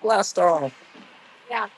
Blast off. Yeah.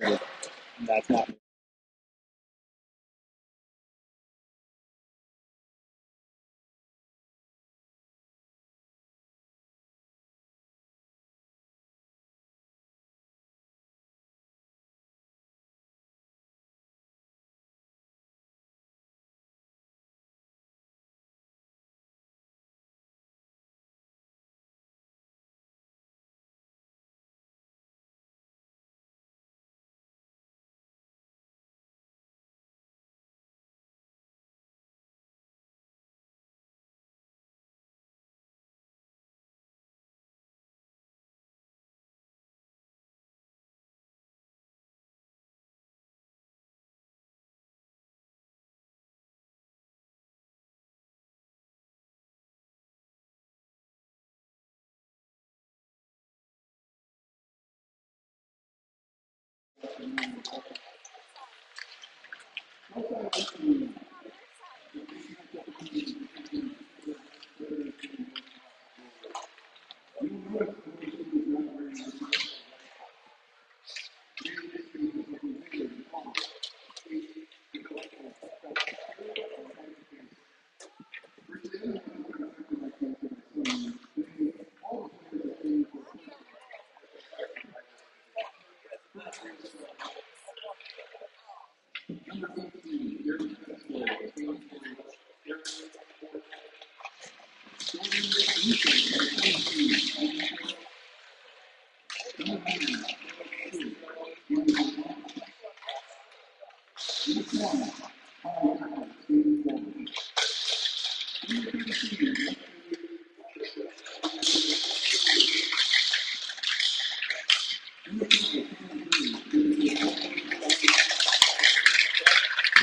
Right. That's not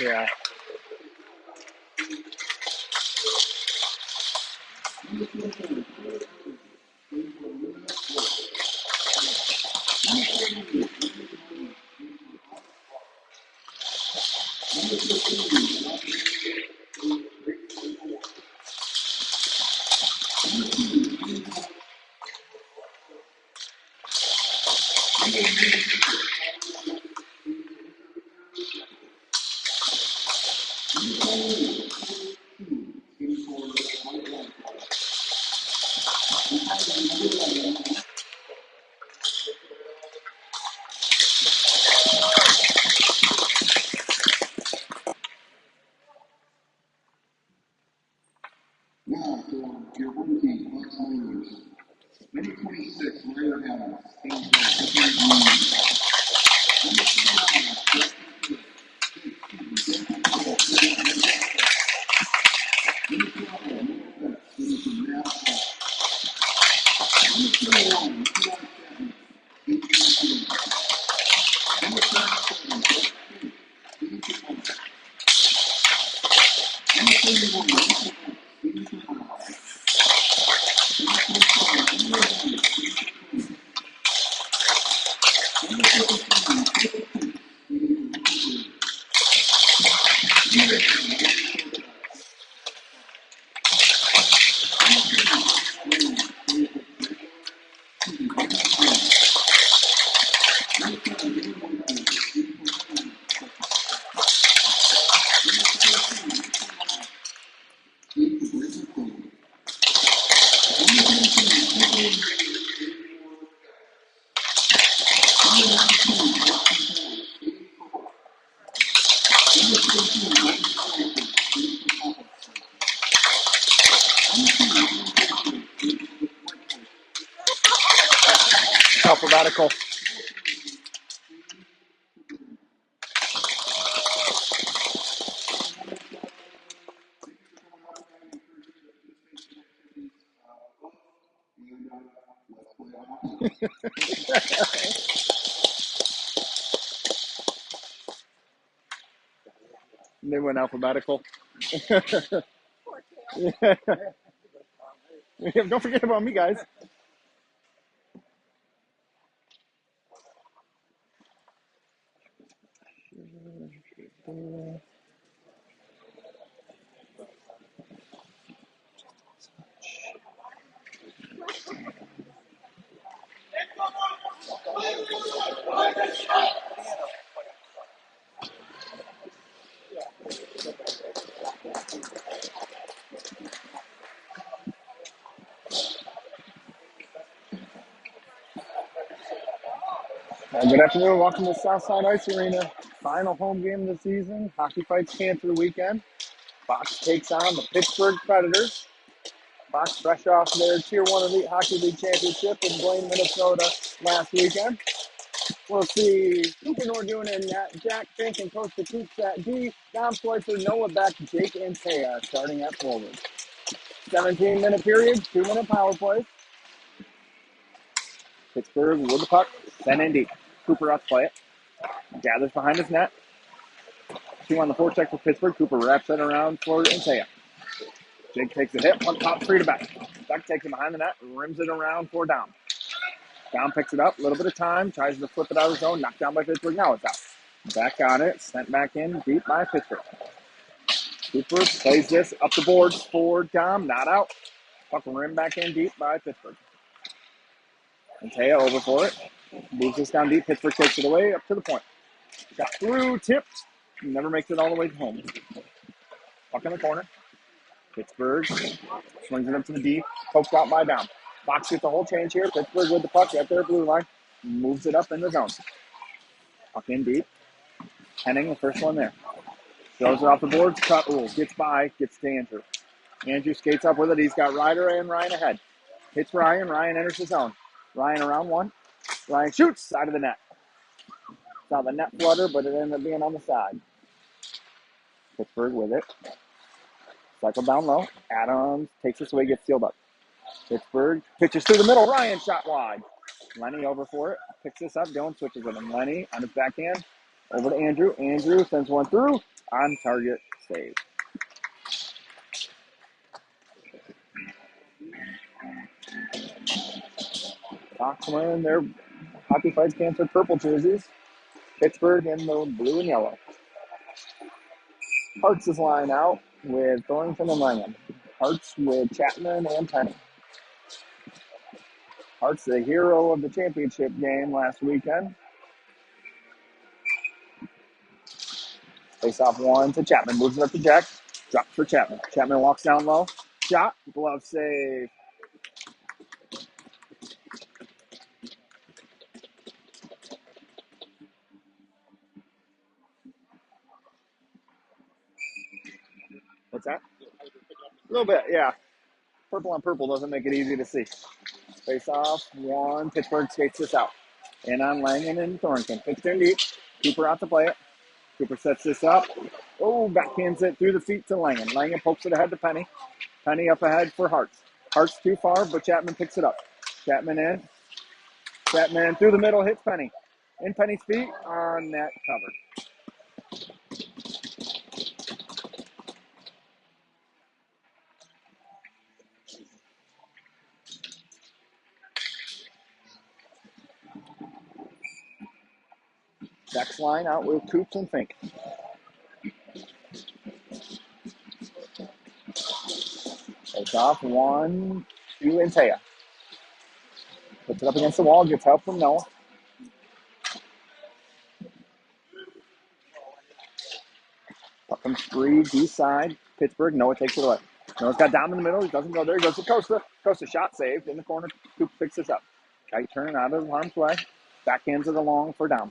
Yeah. Now for your home team, Fox Warriors. Number 26, Ryan Adams. Alphabetical. They went alphabetical. Don't forget about me, guys. Good afternoon. Welcome to Southside Ice Arena. Final home game of the season. Hockey Fights Cancer weekend. Fox takes on the Pittsburgh Predators. Fox fresh off their Tier 1 Elite Hockey League Championship in Blaine, Minnesota last weekend. We'll see Cooper doing in net. Jack Fink and Coach the Coops at D. Dom Schweitzer, Noah Beck, Jake and Taya starting at forward. 17-minute period, 2-minute power plays. Pittsburgh with the puck, sent in deep. Cooper out to play it. Gathers behind his net. 2 on the forecheck for Pittsburgh. Cooper wraps it around for Taya. Jake takes a hit, one top, 3 to Beck. Beck takes it behind the net, rims it around for Dom. Down picks it up, a little bit of time, tries to flip it out of the zone, knocked down by Pittsburgh. Now it's out. Back on it, sent back in, deep by Pittsburgh. Cooper plays this up the boards for Dom, not out. Puck rim back in deep by Pittsburgh. And Taya over for it. Moves this down deep. Pittsburgh takes it away up to the point. Shot through, tipped. Never makes it all the way home. Puck in the corner. Pittsburgh swings it up to the D. Poked out by Dom. Box gets the whole change here. Pittsburgh with the puck at their blue line. Moves it up in the zone. Puck in deep. Henning, the first one there. Throws it off the boards. Cut. Ooh, gets by. Gets to Andrew. Andrew skates up with it. He's got Ryder and Ryan ahead. Hits Ryan. Ryan enters the zone. Ryan around one. Ryan shoots. Side of the net. Saw the net flutter, but it ended up being on the side. Pittsburgh with it. Cycle down low. Adams takes this away, gets sealed up. Pittsburgh pitches through the middle. Ryan shot wide. Lenny over for it. Picks this up. Dylan switches with him. Lenny on his backhand. Over to Andrew. Andrew sends one through. On target. Save. Fox wearing their Hockey Fights Cancer purple jerseys. Pittsburgh in the blue and yellow. Hearts is lying out with Thornton and Langham. Hearts with Chapman and Penny. Hearts the hero of the championship game last weekend. Face off one to Chapman. Moves it up to Jack. Drops for Chapman. Chapman walks down low. Shot. Glove save. What's that? A little bit, yeah. Purple on purple doesn't make it easy to see. Face off one. Pittsburgh skates this out. In on Langen and Thornton. Pitched in deep. Cooper out to play it. Cooper sets this up. Oh, backhands it through the feet to Langen. Langen pokes it ahead to Penny. Penny up ahead for Hartz. Hartz too far, but Chapman picks it up. Chapman in. Chapman through the middle, hits Penny. In Penny's feet, on net covered. Next line out with Coops and Fink. Takes off 1, 2, and Taya. Puts it up against the wall, gets help from Noah. Puck from 3, D-side. Pittsburgh, Noah takes it away. Noah's got Dom in the middle, he doesn't go there, he goes to Costa. Costa shot saved in the corner. Coops picks this up. Tight turn out of harm's way. Backhands it along for Dom.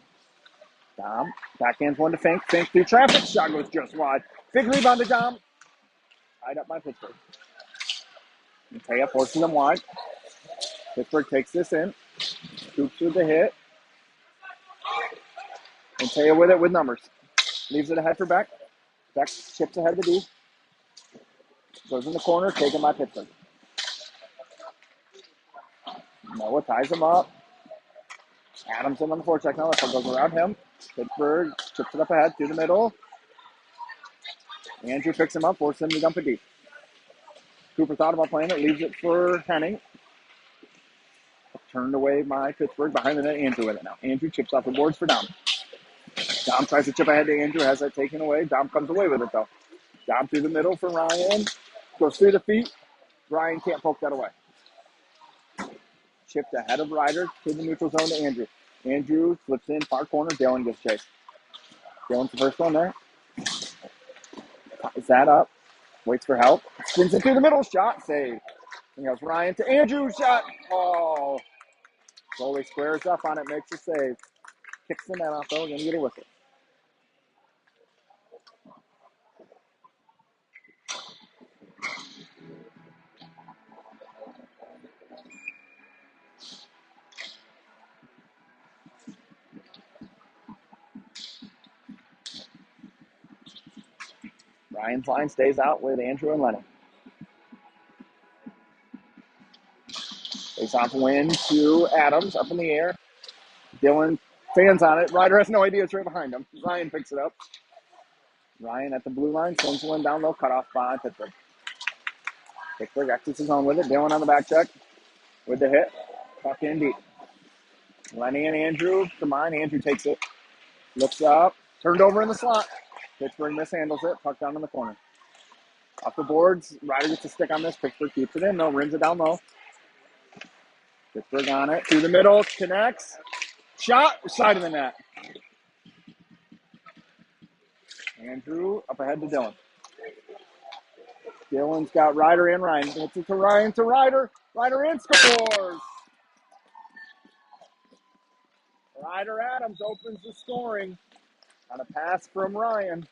Dom, backhands one to Fink. Fink through traffic. Shot goes just wide. Big rebound to Dom. Tied up by Pittsburgh. And Taya forces them wide. Pittsburgh takes this in. Scoops with the hit. And Taya with it with numbers. Leaves it ahead for Beck. Beck chips ahead of the D. Goes in the corner, taken by Pittsburgh. Noah ties him up. Adams in on the forecheck now. That goes around him. Pittsburgh chips it up ahead through the middle. Andrew picks him up, forces him to dump it deep. Cooper thought about playing it, leaves it for Henning. Turned away by Pittsburgh. Behind the net, Andrew with it now. Andrew chips off the boards for Dom. Dom tries to chip ahead to Andrew, has that taken away. Dom comes away with it though. Dom through the middle for Ryan. Goes through the feet. Ryan can't poke that away. Chipped ahead of Ryder to the neutral zone to Andrew. Andrew flips in far corner. Dylan gets chased. Dylan's the first one there. Ties that up. Waits for help. Spins it through the middle. Shot save. And goes Ryan to Andrew. Shot. Oh. Goalie squares up on it. Makes a save. Kicks the net off though. We're going to get a whistle. Ryan's line stays out with Andrew and Lenny. Face off win to Adams up in the air. Dylan fans on it. Ryder has no idea it's right behind him. Ryan picks it up. Ryan at the blue line. Sends one down low. Cut off by Pittsburgh. Pittsburgh exits his own with it. Dylan on the back check with the hit. Puck in deep. Lenny and Andrew, come on. Andrew takes it. Looks up. Turned over in the slot. Pittsburgh mishandles it. Puck down in the corner. Off the boards. Ryder gets a stick on this. Pittsburgh keeps it in. No, rims it down low. Pittsburgh on it. Through the middle. Connects. Shot. Side of the net. Andrew up ahead to Dylan. Dylan's got Ryder and Ryan. Hits it to Ryan to Ryder. Ryder in, scores. Ryder Adams opens the scoring on a pass from Ryan.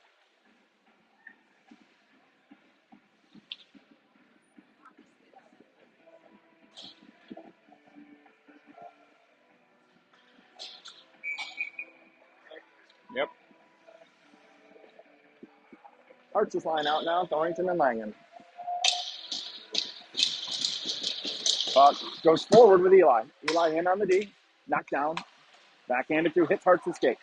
Yep. Arts is line out now. Thornton and Langen. Puck goes forward with Eli. Eli in on the D. Knocked down. Backhanded through. Hits Hart's skate.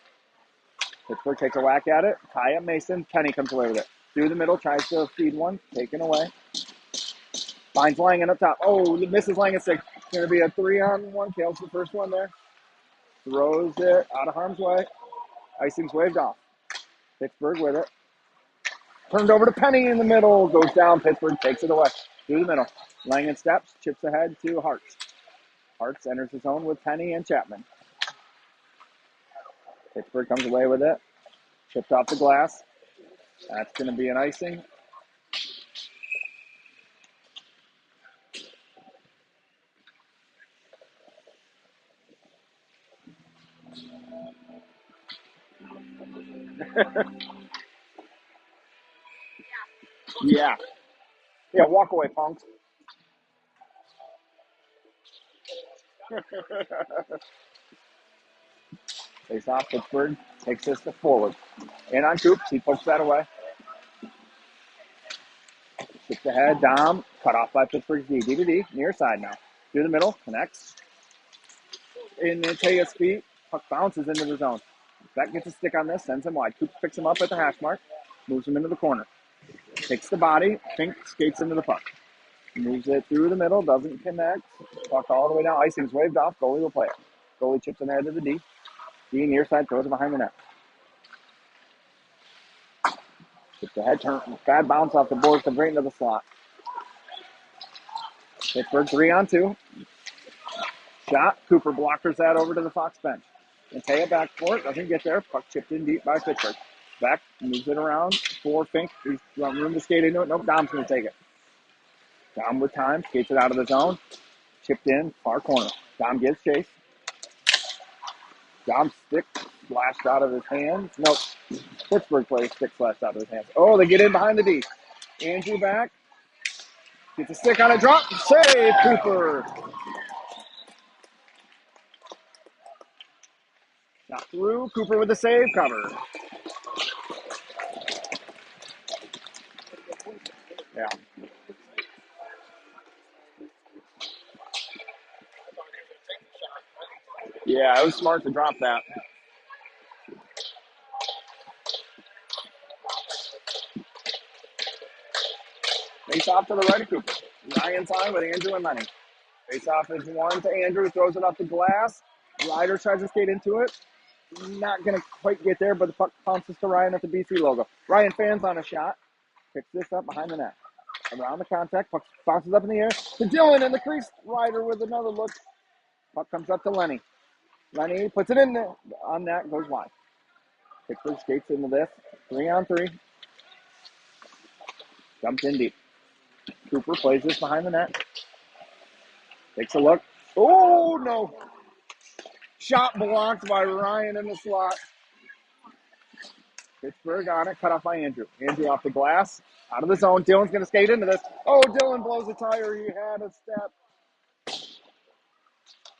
Pittsburgh takes a whack at it. Tie up Mason. Penny comes away with it. Through the middle. Tries to feed one. Taken away. Finds Langen up top. Oh, misses Langen's stick. It's going to be a 3-on-1. Kills the first one there. Throws it out of harm's way. Icing's waved off. Pittsburgh with it. Turned over to Penny in the middle. Goes down. Pittsburgh takes it away. Through the middle. Langen steps. Chips ahead to Hartz. Hartz enters the zone with Penny and Chapman. Pittsburgh comes away with it. Chipped off the glass. That's going to be an icing. Yeah. Yeah, walk away, punks. Face off, Pittsburgh takes this to forward. In on Coops, he pokes that away. Ships ahead, Dom, cut off by Pittsburgh's D. D to D, near side now. Through the middle, connects. In Taya's feet, puck bounces into the zone. Beck gets a stick on this, sends him wide. Coops picks him up at the hash mark, moves him into the corner. Takes the body, Fink skates into the puck. Moves it through the middle, doesn't connect. Puck all the way down. Icing's waved off. Goalie will play it. Goalie chips in ahead to the D. D near side, throws it behind the net. Chips ahead, turn. Bad bounce off the board, comes right into the slot. Pittsburgh 3-on-2. Shot. Cooper blockers that over to the Fox bench. And Taya back for it. Doesn't get there. Puck chipped in deep by Pittsburgh. Beck moves it around for Fink. He's got room to skate into it. Nope, Dom's going to take it. Dom with time. Skates it out of the zone. Chipped in. Far corner. Dom gives chase. Dom's stick flashed out of his hands. Nope. Pittsburgh plays stick flashed out of his hands. Oh, they get in behind the D. Andrew back. Gets a stick on a drop. Save, Cooper. Not through. Cooper with the save cover. Yeah. Yeah, it was smart to drop that. Face off to the right of Cooper. Ryan's on with Andrew and Lenny. Face off is one to Andrew. Throws it off the glass. Ryder tries to skate into it. Not going to quite get there, but the puck bounces to Ryan at the BC logo. Ryan fans on a shot. Picks this up behind the net. Around the contact. Puck bounces up in the air to Dylan in the crease. Ryder with another look. Puck comes up to Lenny. Lenny puts it in there. On that, goes wide. Pittsburgh skates into this. 3-on-3. Jumps in deep. Cooper plays this behind the net. Takes a look. Oh, no. Shot blocked by Ryan in the slot. Pittsburgh on it. Cut off by Andrew. Andrew off the glass. Out of the zone. Dylan's going to skate into this. Oh, Dylan blows a tire. He had a step.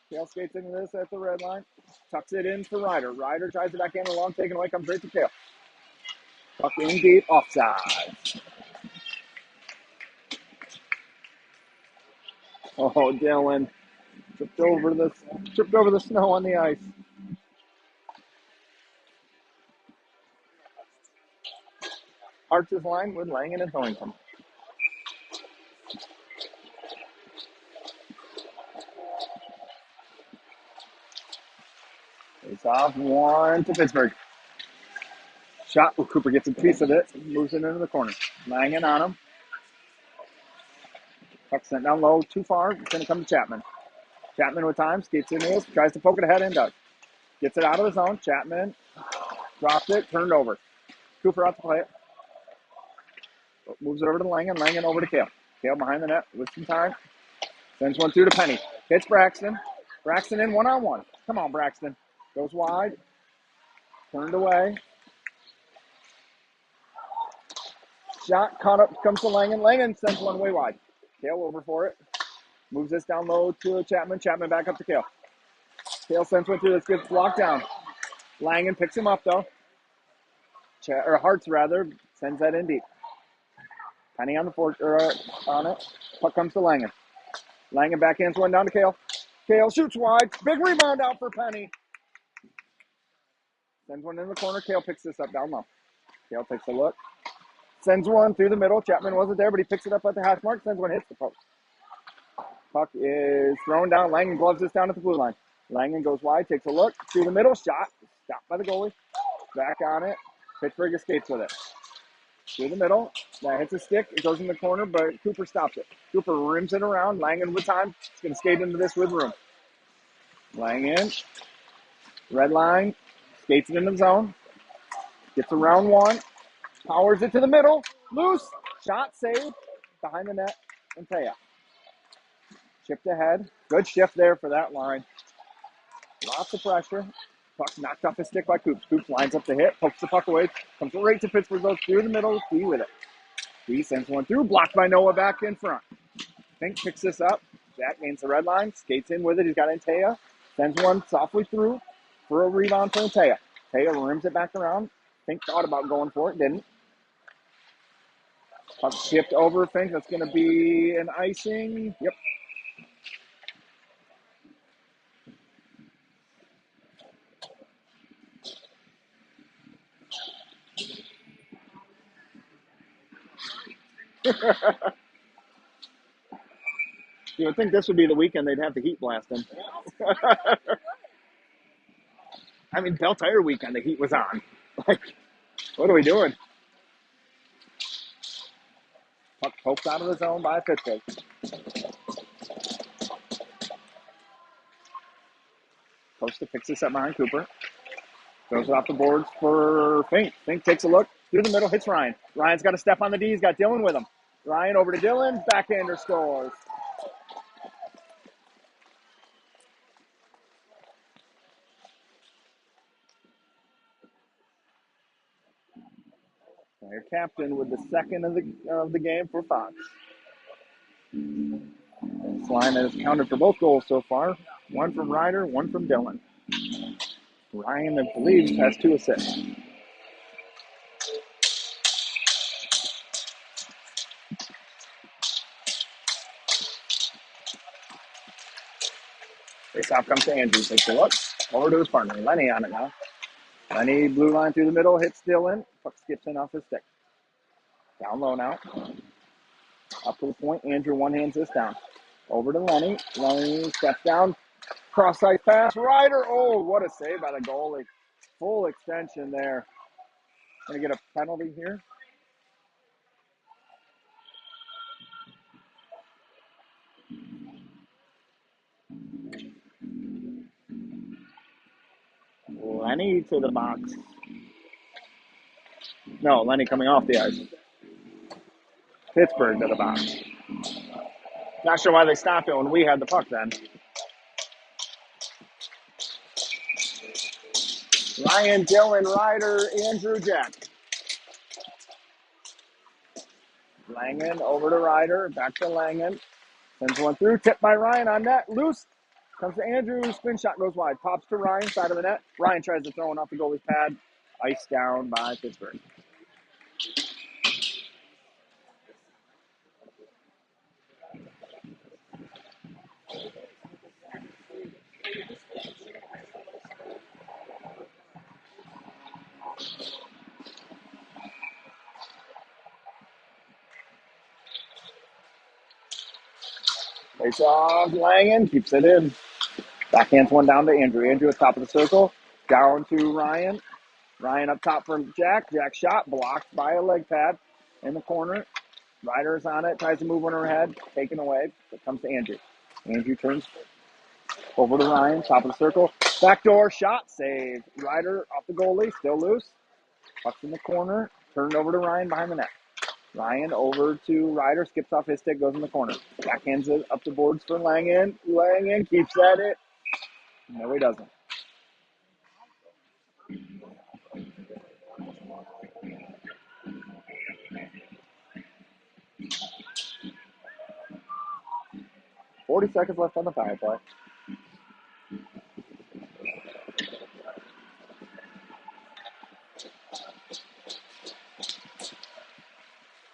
Kale skates into this at the red line. Tucks it in for Ryder. Ryder tries it back in. The long taken away. Comes right to Kale. Puck in deep. Offside. Oh, Dylan tripped over the snow on the ice. Archer's line with Langen and Thornton. It's off one to Pittsburgh. Shot. Well, Cooper gets a piece of it. Moves it into the corner. Langan on him. Puck sent down low. Too far. It's going to come to Chapman. Chapman with time. Skates in this. Tries to poke it ahead and does. Gets it out of the zone. Chapman drops it. Turned over. Cooper out to play it. Moves it over to Langan. Langan over to Kale. Kale behind the net with some time. Sends one through to Penny. Hits Braxton. Braxton in one-on-one. Come on, Braxton. Goes wide. Turned away. Shot caught up. Comes to Langan. Langan sends one way wide. Kale over for it. Moves this down low to Chapman. Chapman back up to Kale. Kale sends one through. This gets blocked down. Langan picks him up, though. Or Hartz, rather. Sends that in deep. Penny on the on it. Puck comes to Langan. Langan backhands one down to Kale. Kale shoots wide. Big rebound out for Penny. Sends one in the corner. Kale picks this up down low. Kale takes a look. Sends one through the middle. Chapman wasn't there, but he picks it up at the hash mark. Sends one, hits the post. Puck is thrown down. Langan gloves this down at the blue line. Langan goes wide, takes a look. Through the middle. Shot. Stopped by the goalie. Back on it. Pittsburgh escapes with it. Through the middle. That hits a stick. It goes in the corner, but Cooper stops it. Cooper rims it around. Langan with time. He's going to skate into this with room. Langan. Red line. Skates it into the zone. Gets around one. Powers it to the middle. Loose. Shot saved. Behind the net. And Taya. Chipped ahead. Good shift there for that line. Lots of pressure. Puck knocked off his stick by Coops. Coops lines up the hit. Pokes the puck away. Comes right to Pittsburgh. Goes through the middle. D with it. D sends one through. Blocked by Noah back in front. Fink picks this up. Jack gains the red line. Skates in with it. He's got Taya. Sends one softly through for a rebound from Taya. Taya rims it back around. Fink thought about going for it. Didn't. Puck shipped over Fink. That's going to be an icing. Yep. You would think this would be the weekend they'd have the heat blasting. I mean, Bell Tire weekend, the heat was on. Like, what are we doing? Puck poked out of the zone by Pittsburgh. Costa picks this up behind Cooper. Throws it off the boards for Fink. Fink takes a look. Through the middle, hits Ryan. Ryan's got a step on the D. He's got Dylan with him. Ryan over to Dylan. Backhander scores. Their captain with the second of the game for Fox. This line has counted for both goals so far. One from Ryder, one from Dylan. Ryan, I believe, has 2 assists. Face-off comes to Andrew. Takes a look. Over to his partner. Lenny on it now. Lenny, blue line through the middle, hits Dylan. Puck skips in off his stick. Down low now. Up to the point. Andrew one-hands this down. Over to Lenny. Lenny steps down. Cross-ice pass. Ryder. Oh, what a save by the goalie. Full extension there. Going to get a penalty here. Lenny to the box. No, Lenny coming off the ice. Pittsburgh to the box. Not sure why they stopped it when we had the puck then. Ryan, Dylan, Ryder, Andrew, Jack. Langan over to Ryder. Back to Langan. Sends one through. Tipped by Ryan on net. Loose. Comes to Andrew. Spin shot goes wide. Pops to Ryan. Side of the net. Ryan tries to throw one off the goalie's pad. Ice down by Pittsburgh. Face off, Langan keeps it in. Backhands one down to Andrew. Andrew at top of the circle. Down to Ryan. Ryan up top for Jack. Jack shot, blocked by a leg pad in the corner. Ryder's on it, tries to move on her head, taken away. It comes to Andrew. Andrew turns over to Ryan, top of the circle. Backdoor shot, saved. Ryder off the goalie, still loose. Puck's in the corner, turned over to Ryan behind the net. Ryan over to Ryder, skips off his stick, goes in the corner. Backhands it up the boards for Langen. Langen keeps at it. No, he doesn't. $40 left on the power play.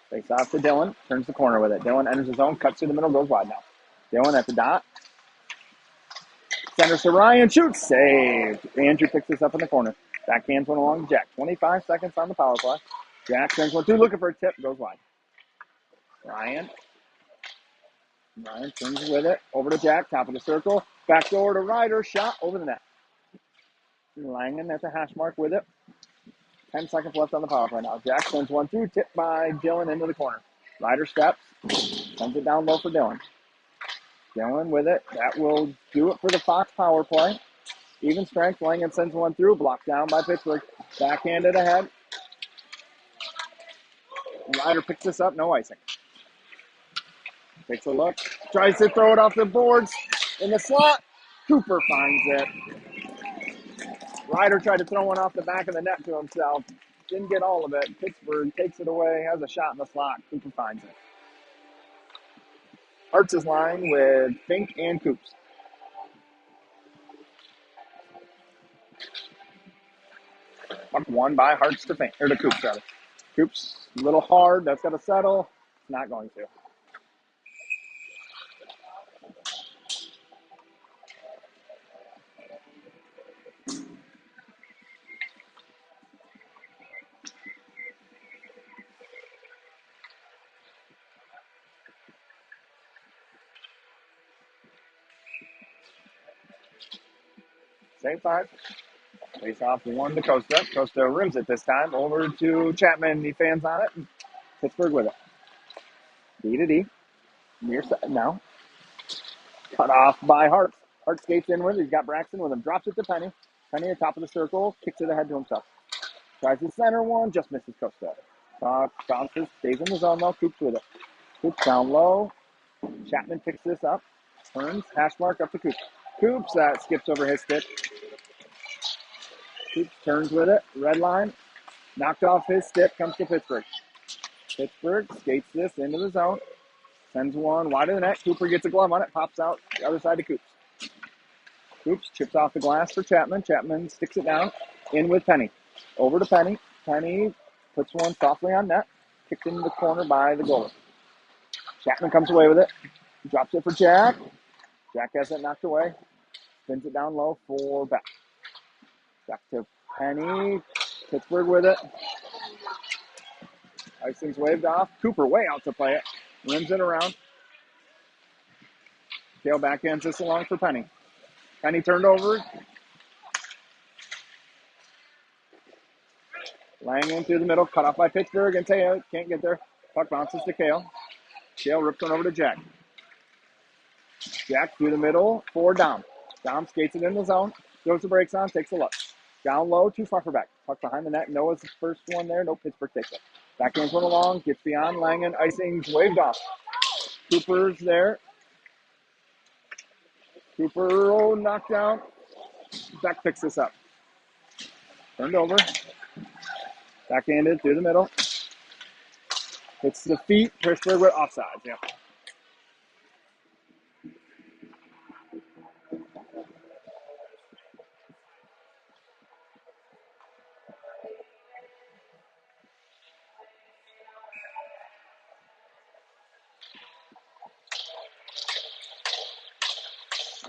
Face off to Dylan, turns the corner with it. Dylan enters his zone, cuts through the middle, goes wide now. Dylan at the dot. Centers to Ryan, shoots, saved. Andrew picks this up in the corner. Backhands one along to Jack. 25 seconds on the power play. Jack sends one through, looking for a tip, goes wide. Ryan turns with it, over to Jack, top of the circle. Backdoor to Ryder, shot over the net. Langen at the hash mark with it. 10 seconds left on the power play now. Jack sends one through, tipped by Dylan into the corner. Ryder steps, sends it down low for Dylan. Dylan with it. That will do it for the Fox power play. Even strength. Langen sends one through, blocked down by Pittsburgh. Backhanded ahead. Ryder picks this up, no icing. Takes a look, tries to throw it off the boards in the slot. Cooper finds it. Ryder tried to throw one off the back of the net to himself. Didn't get all of it. Pittsburgh takes it away, has a shot in the slot. Cooper finds it. Hart's line with Fink and Coops. Puck won by Hart's to Fink, or to Coops, rather. Coops, a little hard. That's got to settle. Not going to. Same time. Face off one to Costa. Costa rims it this time. Over to Chapman. He fans on it. Pittsburgh with it. D to D. Near side now. Cut off by Hart. Hart skates in with it. He's got Braxton with him. Drops it to Penny. Penny at top of the circle. Kicks it ahead to himself. Tries the center one. Just misses Costa. Bounces. Stays in the zone though. Coops with it. Coops down low. Chapman picks this up. Turns. Hash mark up to Coops. Coops skips over his stick. Coops turns with it. Red line. Knocked off his stick. Comes to Pittsburgh. Pittsburgh skates this into the zone. Sends one wide of the net. Cooper gets a glove on it. Pops out the other side to Coops. Coops chips off the glass for Chapman. Chapman sticks it down. In with Penny. Over to Penny. Penny puts one softly on net. Kicked into the corner by the goalie. Chapman comes away with it. Drops it for Jack. Jack has it knocked away. Spins it down low for Beck. Back to Penny. Pittsburgh with it. Icing's waved off. Cooper way out to play it. Rims it around. Tail backhands this along for Penny. Penny turned over. Langen through the middle. Cut off by Pittsburgh. And Tail can't get there. Puck bounces to Kale. Kale rips one over to Jack. Jack through the middle for Dom. Dom skates it in the zone. Throws the brakes on. Takes a look. Down low. Too far for Beck. Puck behind the net. Noah's the first one there. No, Pittsburgh takes it. Backhands one along. Gets beyond Langen. Icing's waved off. Cooper's there. Cooper knocked down. Beck picks this up. Turned over. Backhanded through the middle. Hits the feet. Pittsburgh with offsides. Yeah.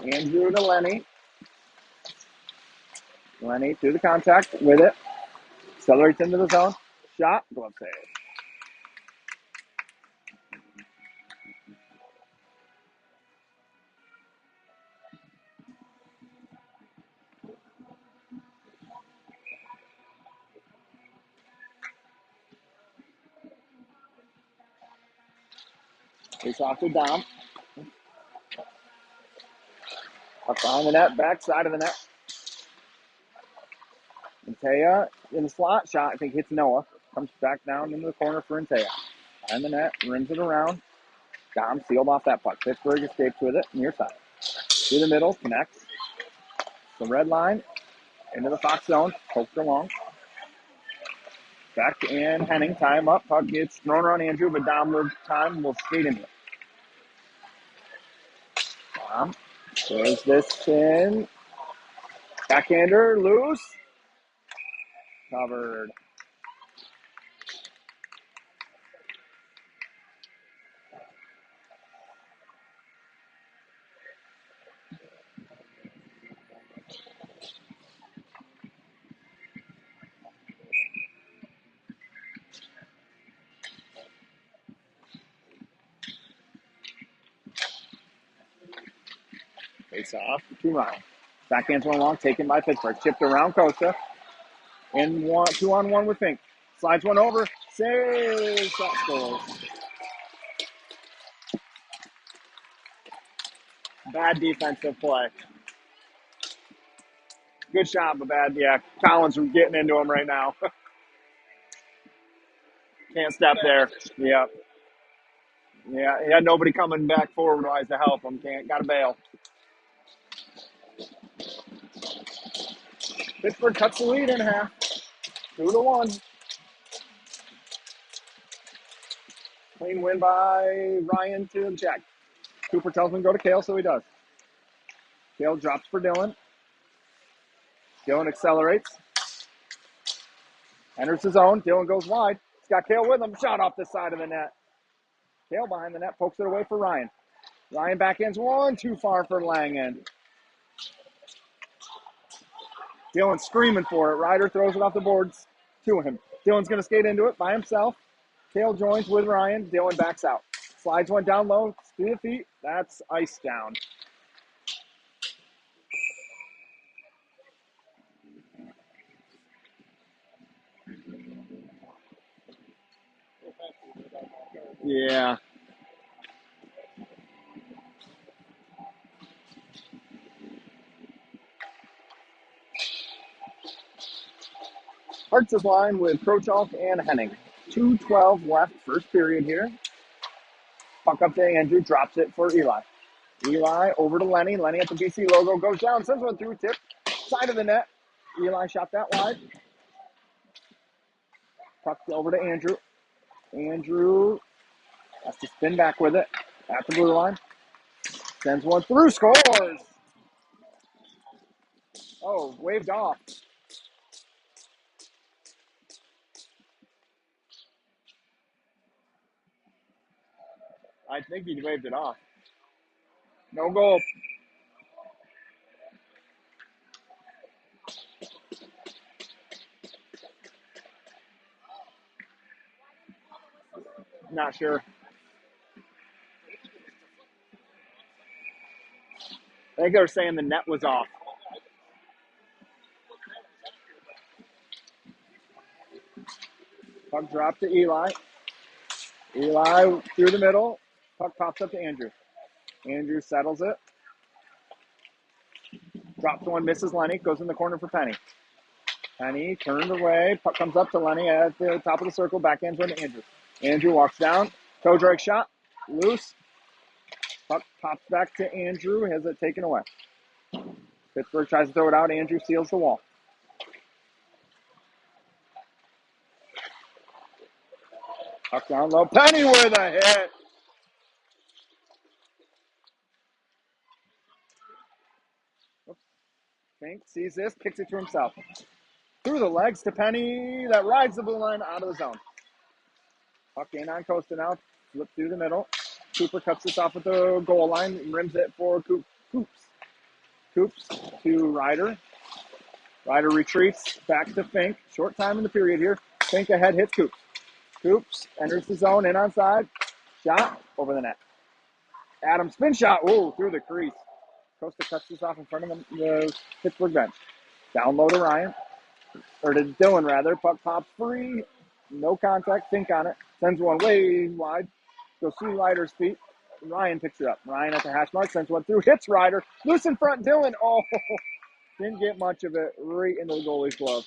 Andrew to Lenny. Lenny through the contact with it. Accelerates into the zone. Shot. Glove save. Face off to Dom. Up behind the net, back side of the net. Antea in the slot. Shot, I think, hits Noah. Comes back down into the corner for Antea. Behind the net, rims it around. Dom sealed off that puck. Pittsburgh escapes with it, near side. Through the middle, connects. The red line, into the Fox zone, poked along. Back in Henning, tie him up. Puck gets thrown around Andrew, but Dom with time will skate into it. Dom throws this in. Backhander, loose. Covered. Face off to Ryan. Backhands one long, taken by Pittsburgh. Chipped around Costa. In one, 2-on-1 with Fink. Slides one over. Saves. Shot scores. Bad defensive play. Good shot, but bad. Yeah, Collins getting into him right now. Can't step there. Yeah. Yeah, he had nobody coming back forward-wise to help him. Got to bail. Pittsburgh cuts the lead in half. 2-1. Clean win by Ryan to Jack. Cooper tells him to go to Kale, so he does. Kale drops for Dylan. Dylan accelerates. Enters his own. Dylan goes wide. He's got Kale with him. Shot off the side of the net. Kale behind the net. Pokes it away for Ryan. Ryan backhands one. Too far for Langen. Dylan screaming for it. Ryder throws it off the boards to him. Dylan's going to skate into it by himself. Kale joins with Ryan. Dylan backs out. Slides one down low. Through the feet. That's ice down. Yeah. Hart's is line with Prochalk and Henning. 2:12 left, first period here. Puck up to Andrew, drops it for Eli. Eli over to Lenny. Lenny at the BC logo, goes down, sends one through, tip, side of the net. Eli shot that wide. Puck over to Andrew. Andrew has to spin back with it at the blue line. Sends one through, scores! Oh, waved off. I think he waved it off. No goal. Not sure. I think they were saying the net was off. Puck dropped to Eli. Eli through the middle. Puck pops up to Andrew. Andrew settles it. Drops one, misses Lenny. Goes in the corner for Penny. Penny turned away. Puck comes up to Lenny at the top of the circle. Backhands one to Andrew. Andrew walks down. Toe drag shot. Loose. Puck pops back to Andrew. Has it taken away. Pittsburgh tries to throw it out. Andrew seals the wall. Puck down low. Penny with a hit. Fink sees this. Kicks it to himself. Through the legs to Penny. That rides the blue line out of the zone. Puck in on Costa now. Flip through the middle. Cooper cuts this off at the goal line. Rims it for Coops. Coops to Ryder. Ryder retreats back to Fink. Short time in the period here. Fink ahead, hits Coops. Coops enters the zone, in on side. Shot over the net. Adam spin shot. Ooh, through the crease. Costa cuts this off in front of the Pittsburgh bench. Down low to Ryan. Or to Dylan, rather. Puck pops free. No contact. Fink on it. Sends one way wide. Goes through Ryder's feet. Ryan picks it up. Ryan at the hash mark, sends one through, hits Ryder. Loose in front, Dylan. Oh, didn't get much of it. Right into the goalie's glove.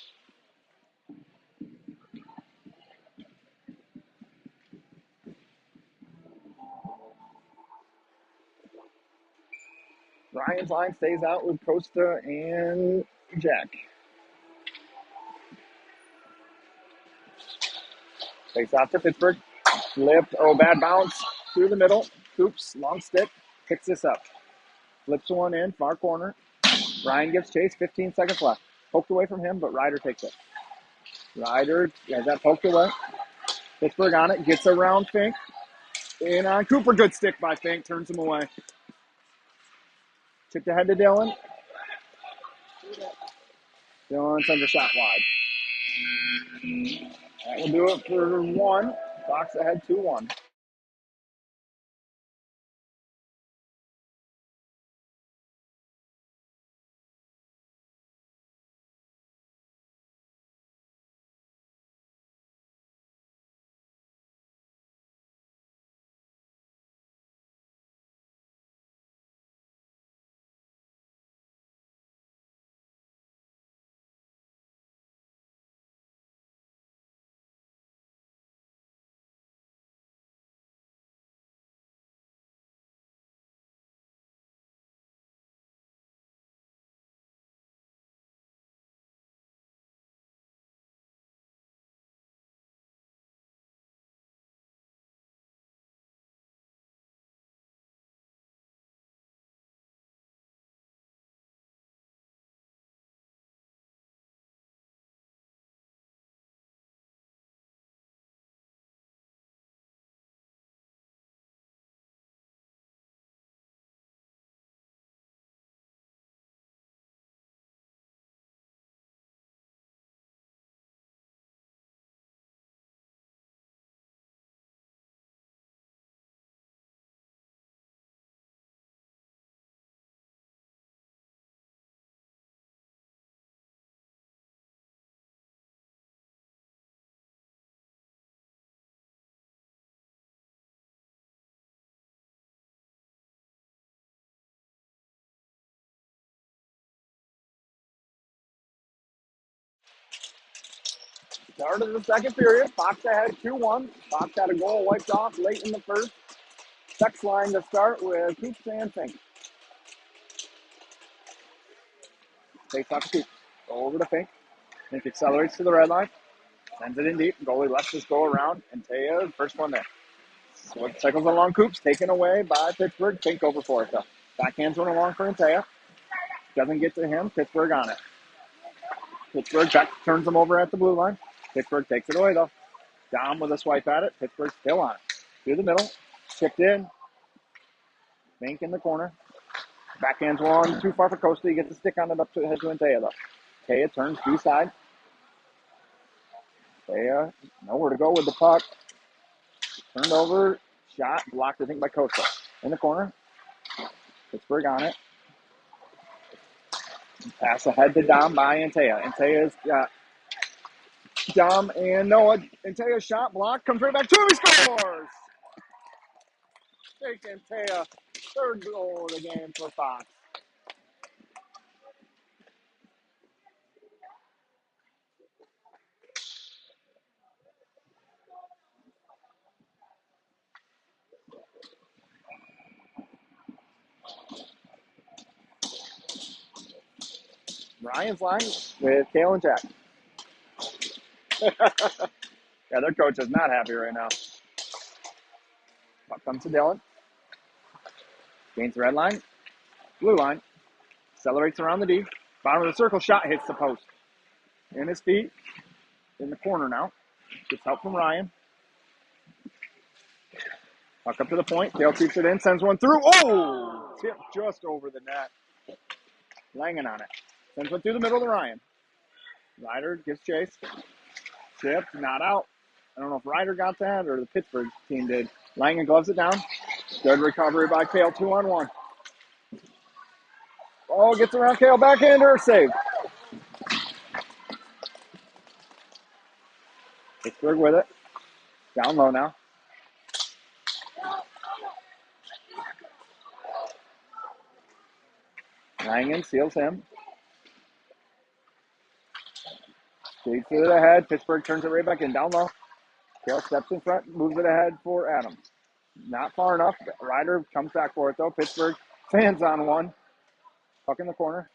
Ryan's line stays out with Costa and Jack. Takes off to Pittsburgh. Flipped. Oh, bad bounce through the middle. Oops, long stick. Picks this up. Flips one in, far corner. Ryan gives chase, 15 seconds left. Poked away from him, but Ryder takes it. Ryder has that poked away. Pittsburgh on it, gets around Fink. And on Cooper, good stick by Fink, turns him away. Chipped ahead to Dylan. Dylan sends a shot wide. That will do it for one. Fox ahead 2-1. Start of the second period. Fox ahead 2-1. Fox had a goal wiped off late in the first. Sex line to start with Coops and Fink. Takes off Coops. Over to Fink. Fink accelerates to the red line. Sends it in deep. Goalie lets this go around. And Taya, first one there. So it cycles along Coops. Taken away by Pittsburgh. Fink over for it, though. Backhands one along for Antaya. Doesn't get to him. Pittsburgh on it. Pittsburgh back turns him over at the blue line. Pittsburgh takes it away, though. Dom with a swipe at it. Pittsburgh still on it. Through the middle. Chipped in. Fink in the corner. Backhands one too far for Costa. He gets a stick on it up to head to Antaya, though. Taya turns B-side. Taya, nowhere to go with the puck. Turned over. Shot. Blocked, I think, by Costa. In the corner. Pittsburgh on it. Pass ahead to Dom by Antaya. Antaya's got Dom and Noah. Antaya's shot blocked. Comes right back to him. He scores! Jake Antaya. Third goal of the game for Fox. Ryan's line with Kale and Jack. Yeah, their coach is not happy right now. Puck comes to Dylan. Gains the red line. Blue line. Accelerates around the D. Bottom of the circle. Shot hits the post. In his feet. In the corner now. Gets help from Ryan. Puck up to the point. Dale keeps it in. Sends one through. Oh! Tip just over the net. Langan on it. Sends one through the middle to Ryan. Ryder gives chase. Chipped. Not out. I don't know if Ryder got that or the Pittsburgh team did. Langan gloves it down. Good recovery by Kale. 2-on-1. Oh, gets around Kale. Backhander. Save. Pittsburgh with it. Down low now. Langen seals him. Skates it ahead. Pittsburgh turns it right back in. Down low. Kale steps in front, moves it ahead for Adams. Not far enough. Ryder comes back for it, though. Pittsburgh fans on one. Puck in the corner.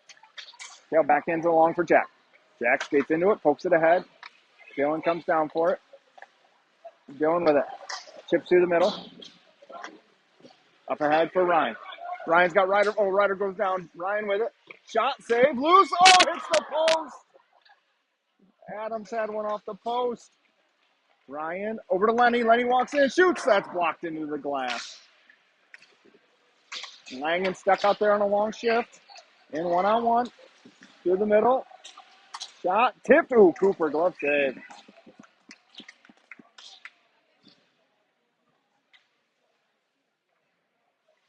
Kale backhands it along for Jack. Jack skates into it, pokes it ahead. Dylan comes down for it. Dylan with it. Chips through the middle. Up ahead for Ryan. Ryan's got Ryder. Oh, Ryder goes down. Ryan with it. Shot, save, loose. Oh, hits the post. Adams had one off the post. Ryan over to Lenny. Lenny walks in, shoots. That's blocked into the glass. Langen stuck out there on a long shift. In one-on-one. Through the middle. Shot. Tipped. Ooh, Cooper. Glove save.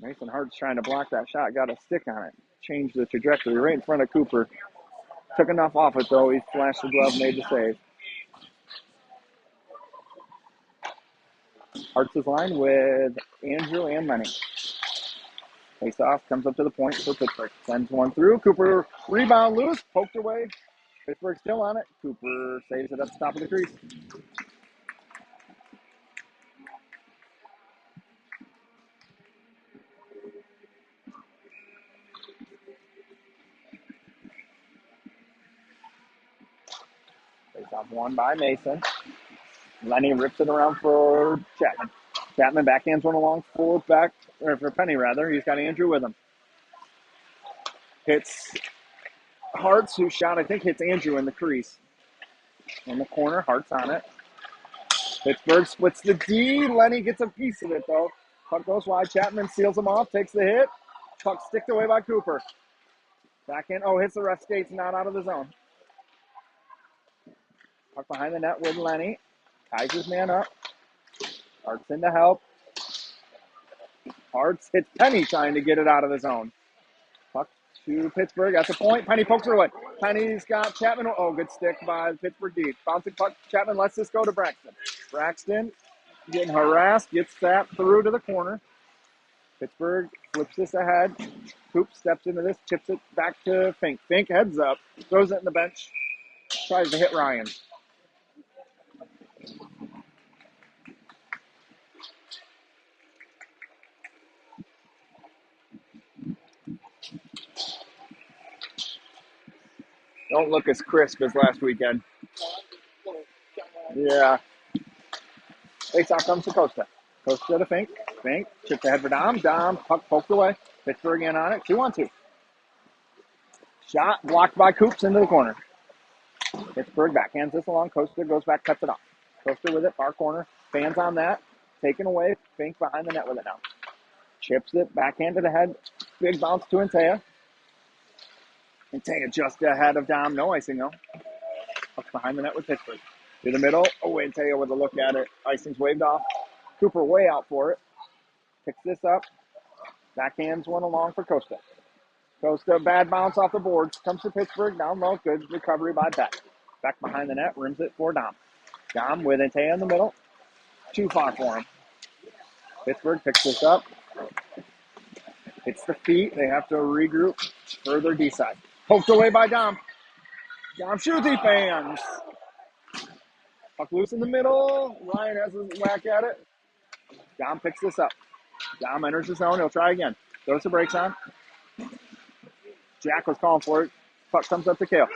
Mason Hart's trying to block that shot. Got a stick on it. Changed the trajectory right in front of Cooper. Took enough off it, though. He flashed the glove, made the save. Hart's his line with Andrew and Lenny. Face off, comes up to the point for Pittsburgh. Sends one through. Cooper rebound loose, poked away. Pittsburgh still on it. Cooper saves it at the top of the crease. Face off one by Mason. Lenny rips it around for Chapman. Chapman backhands one along for Penny rather. He's got Andrew with him. Hits Hart's, who shot, I think, hits Andrew in the crease. In the corner, Hart's on it. Pittsburgh splits the D. Lenny gets a piece of it, though. Puck goes wide. Chapman seals him off, takes the hit. Puck sticked away by Cooper. Back in. Oh, hits the ref skates, not out of the zone. Puck behind the net with Lenny. Ties his man up. Hart's in to help. Hart's hits Penny trying to get it out of the zone. Puck to Pittsburgh at the point. Penny pokes her away. Penny's got Chapman. Oh, good stick by the Pittsburgh D. Bouncing puck. Chapman lets this go to Braxton. Braxton getting harassed. Gets that through to the corner. Pittsburgh flips this ahead. Coop steps into this. Chips it back to Fink. Fink heads up. Throws it in the bench. Tries to hit Ryan. Don't look as crisp as last weekend. Yeah. Face-off comes to Costa. Costa to Fink. Fink chips ahead for Dom. Dom, puck poked away. Pittsburgh in on it. 2-on-2. Shot blocked by Coops into the corner. Pittsburgh backhands this along. Costa goes back, cuts it off. Costa with it, far corner. Fans on that. Taken away. Fink behind the net with it now. Chips it, backhand to the head. Big bounce to Antea. Antea just ahead of Dom. No icing, though. Puck behind the net with Pittsburgh. To the middle. Oh, Antea with a look at it. Icing's waved off. Cooper way out for it. Picks this up. Backhands one along for Costa. Costa, bad bounce off the boards. Comes to Pittsburgh. Down low. Good recovery by Beck. Back behind the net. Rims it for Dom. Dom with Antea in the middle. Too far for him. Pittsburgh picks this up. Hits the feet. They have to regroup. Further D side. Poked away by Dom. Dom shoots. He fans. Puck loose in the middle. Ryan has a whack at it. Dom picks this up. Dom enters the zone. He'll try again. Throws the brakes on. Jack was calling for it. Puck comes up to Kale.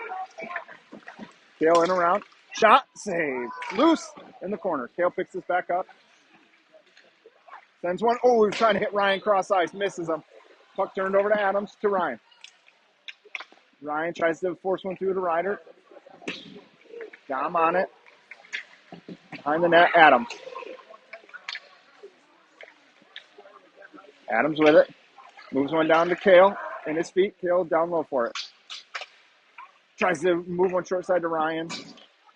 Kale in around. Shot. Save. Loose in the corner. Kale picks this back up. Sends one. Oh, he's trying to hit Ryan cross ice. Misses him. Puck turned over to Adams to Ryan. Ryan tries to force one through to Ryder. Dom on it. Behind the net, Adams. Adams with it. Moves one down to Kale. In his feet. Kale down low for it. Tries to move one short side to Ryan.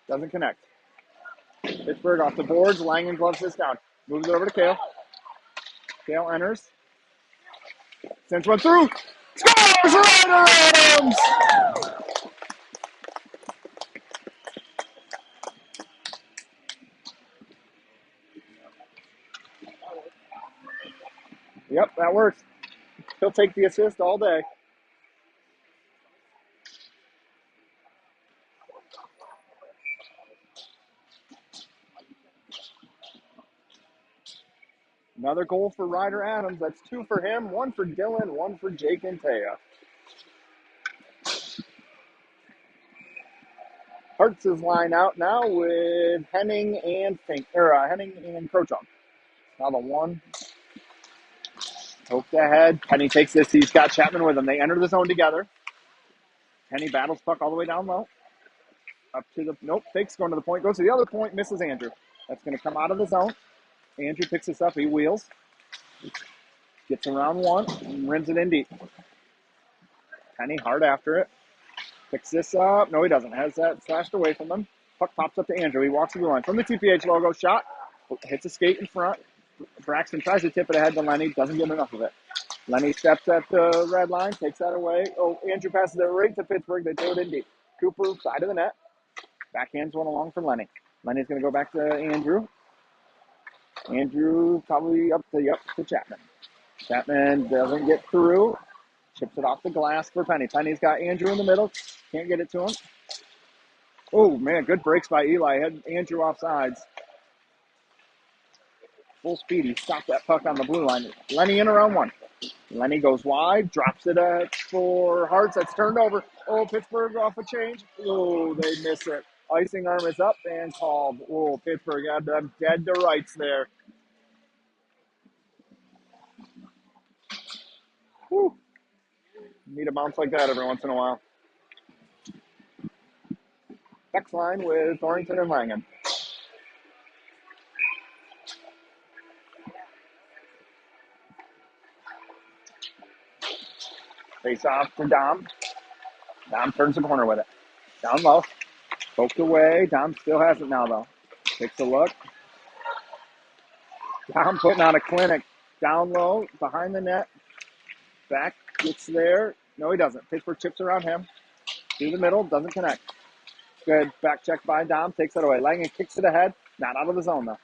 Doesn't connect. Pittsburgh off the boards. Langen gloves this down. Moves it over to Kale. Kale enters. Sends one through. Scores! Ryder Adams! Yep, that works. He'll take the assist all day. Another goal for Ryder Adams. That's 2 for him, 1 for Dylan, 1 for Jake and Taya. Hertz is line out now with Henning and Henning and Crochon. Now the 1. Hope ahead. Penny takes this. He's got Chapman with him. They enter the zone together. Penny battles puck all the way down low. Up to the, nope, fakes going to the point. Goes to the other point, misses Andrew. That's going to come out of the zone. Andrew picks this up. He wheels. Gets around 1 and rims it in deep. Penny hard after it. Picks this up. No, he doesn't. Has that slashed away from him. Puck pops up to Andrew. He walks to the line. From the TPH logo, shot. Hits a skate in front. Braxton tries to tip it ahead to Lenny. Doesn't get enough of it. Lenny steps at the red line. Takes that away. Oh, Andrew passes it right to Pittsburgh. They throw it in deep. Cooper, side of the net. Backhands one along for Lenny. Lenny's going to go back to Andrew. Andrew probably up to Chapman. Chapman doesn't get through. Chips it off the glass for Penny. Penny's got Andrew in the middle. Can't get it to him. Oh, man, good breaks by Eli. Had Andrew off sides. Full speed. He stopped that puck on the blue line. Lenny in around 1. Lenny goes wide. Drops it for Hartz. That's turned over. Oh, Pittsburgh off a change. Oh, they miss it. Icing arm is up and called. Oh, Pittsburgh had them dead to rights there. Whew. Need a bounce like that every once in a while. Next line with Thornton and Langen. Face off to Dom. Dom turns the corner with it. Down low. Poked away. Dom still has it now, though. Takes a look. Dom putting on a clinic. Down low, behind the net. Back, gets there. No, he doesn't. Pittsburgh chips around him. Through the middle, doesn't connect. Good back check by Dom. Takes it away. Langen kicks it ahead. Not out of the zone, though.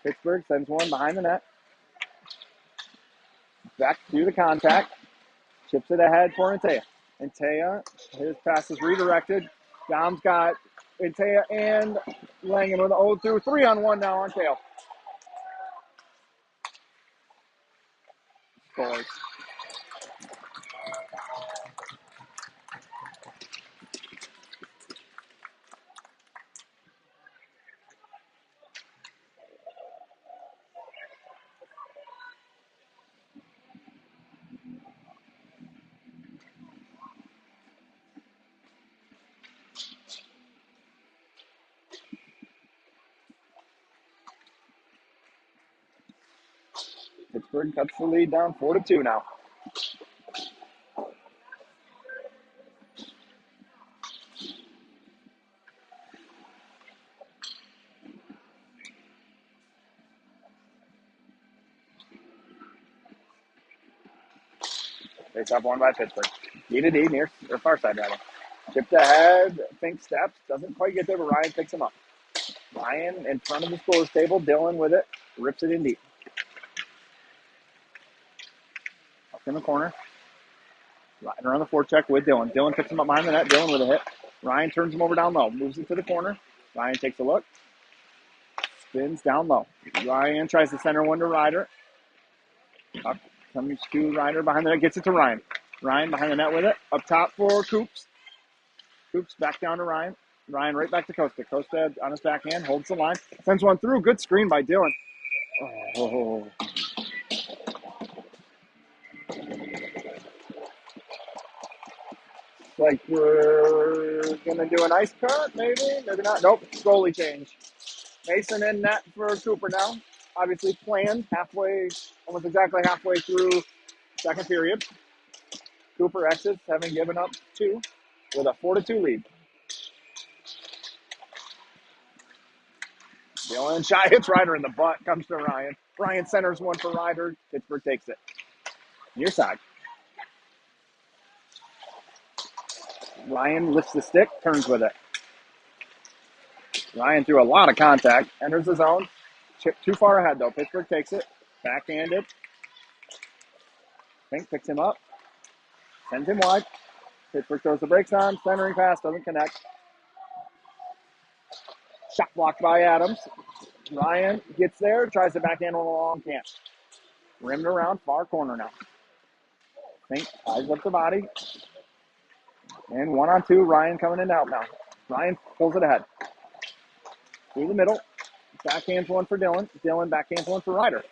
Pittsburgh sends one behind the net. Back through the contact. Chips it ahead for Antea. Antea, his pass is redirected. Dom's got Antea and Langen with an 0-2. 3-on-1 now on Tail. Scores. Pittsburgh cuts the lead down 4-2 now. Face off one by Pittsburgh. D to D near or far side rather. Chipped ahead, think steps, doesn't quite get there, but Ryan picks him up. Ryan in front of the scores table, Dylan with it, rips it in deep. Up in the corner. Ryder on the forecheck with Dylan. Dylan picks him up behind the net. Dylan with a hit. Ryan turns him over down low. Moves it to the corner. Ryan takes a look. Spins down low. Ryan tries to center one to Ryder. Up comes to Ryder behind the net. Gets it to Ryan. Ryan behind the net with it. Up top for Coops. Coops back down to Ryan. Ryan right back to Costa. Costa on his backhand. Holds the line. Sends one through. Good screen by Dylan. Oh. Like we're going to do an ice cut, maybe? Maybe not. Nope. Goalie change. Mason in net for Cooper now. Obviously planned halfway, almost exactly halfway through second period. Cooper exits, having given up 2 with a 4-2 lead. Dylan shot hits Ryder in the butt, comes to Ryan. Ryan centers one for Ryder. Pittsburgh takes it. Near side. Ryan lifts the stick, turns with it. Ryan threw a lot of contact, enters the zone. Chip too far ahead, though. Pittsburgh takes it. Backhanded. Fink picks him up. Sends him wide. Pittsburgh throws the brakes on. Centering pass doesn't connect. Shot blocked by Adams. Ryan gets there. Tries to backhand one along. Can't. Rimmed around, far corner now. Fink ties up the body. And 1-on-2, Ryan coming in out now. Ryan pulls it ahead. Through the middle. Backhands one for Dylan. Dylan backhands one for Ryder.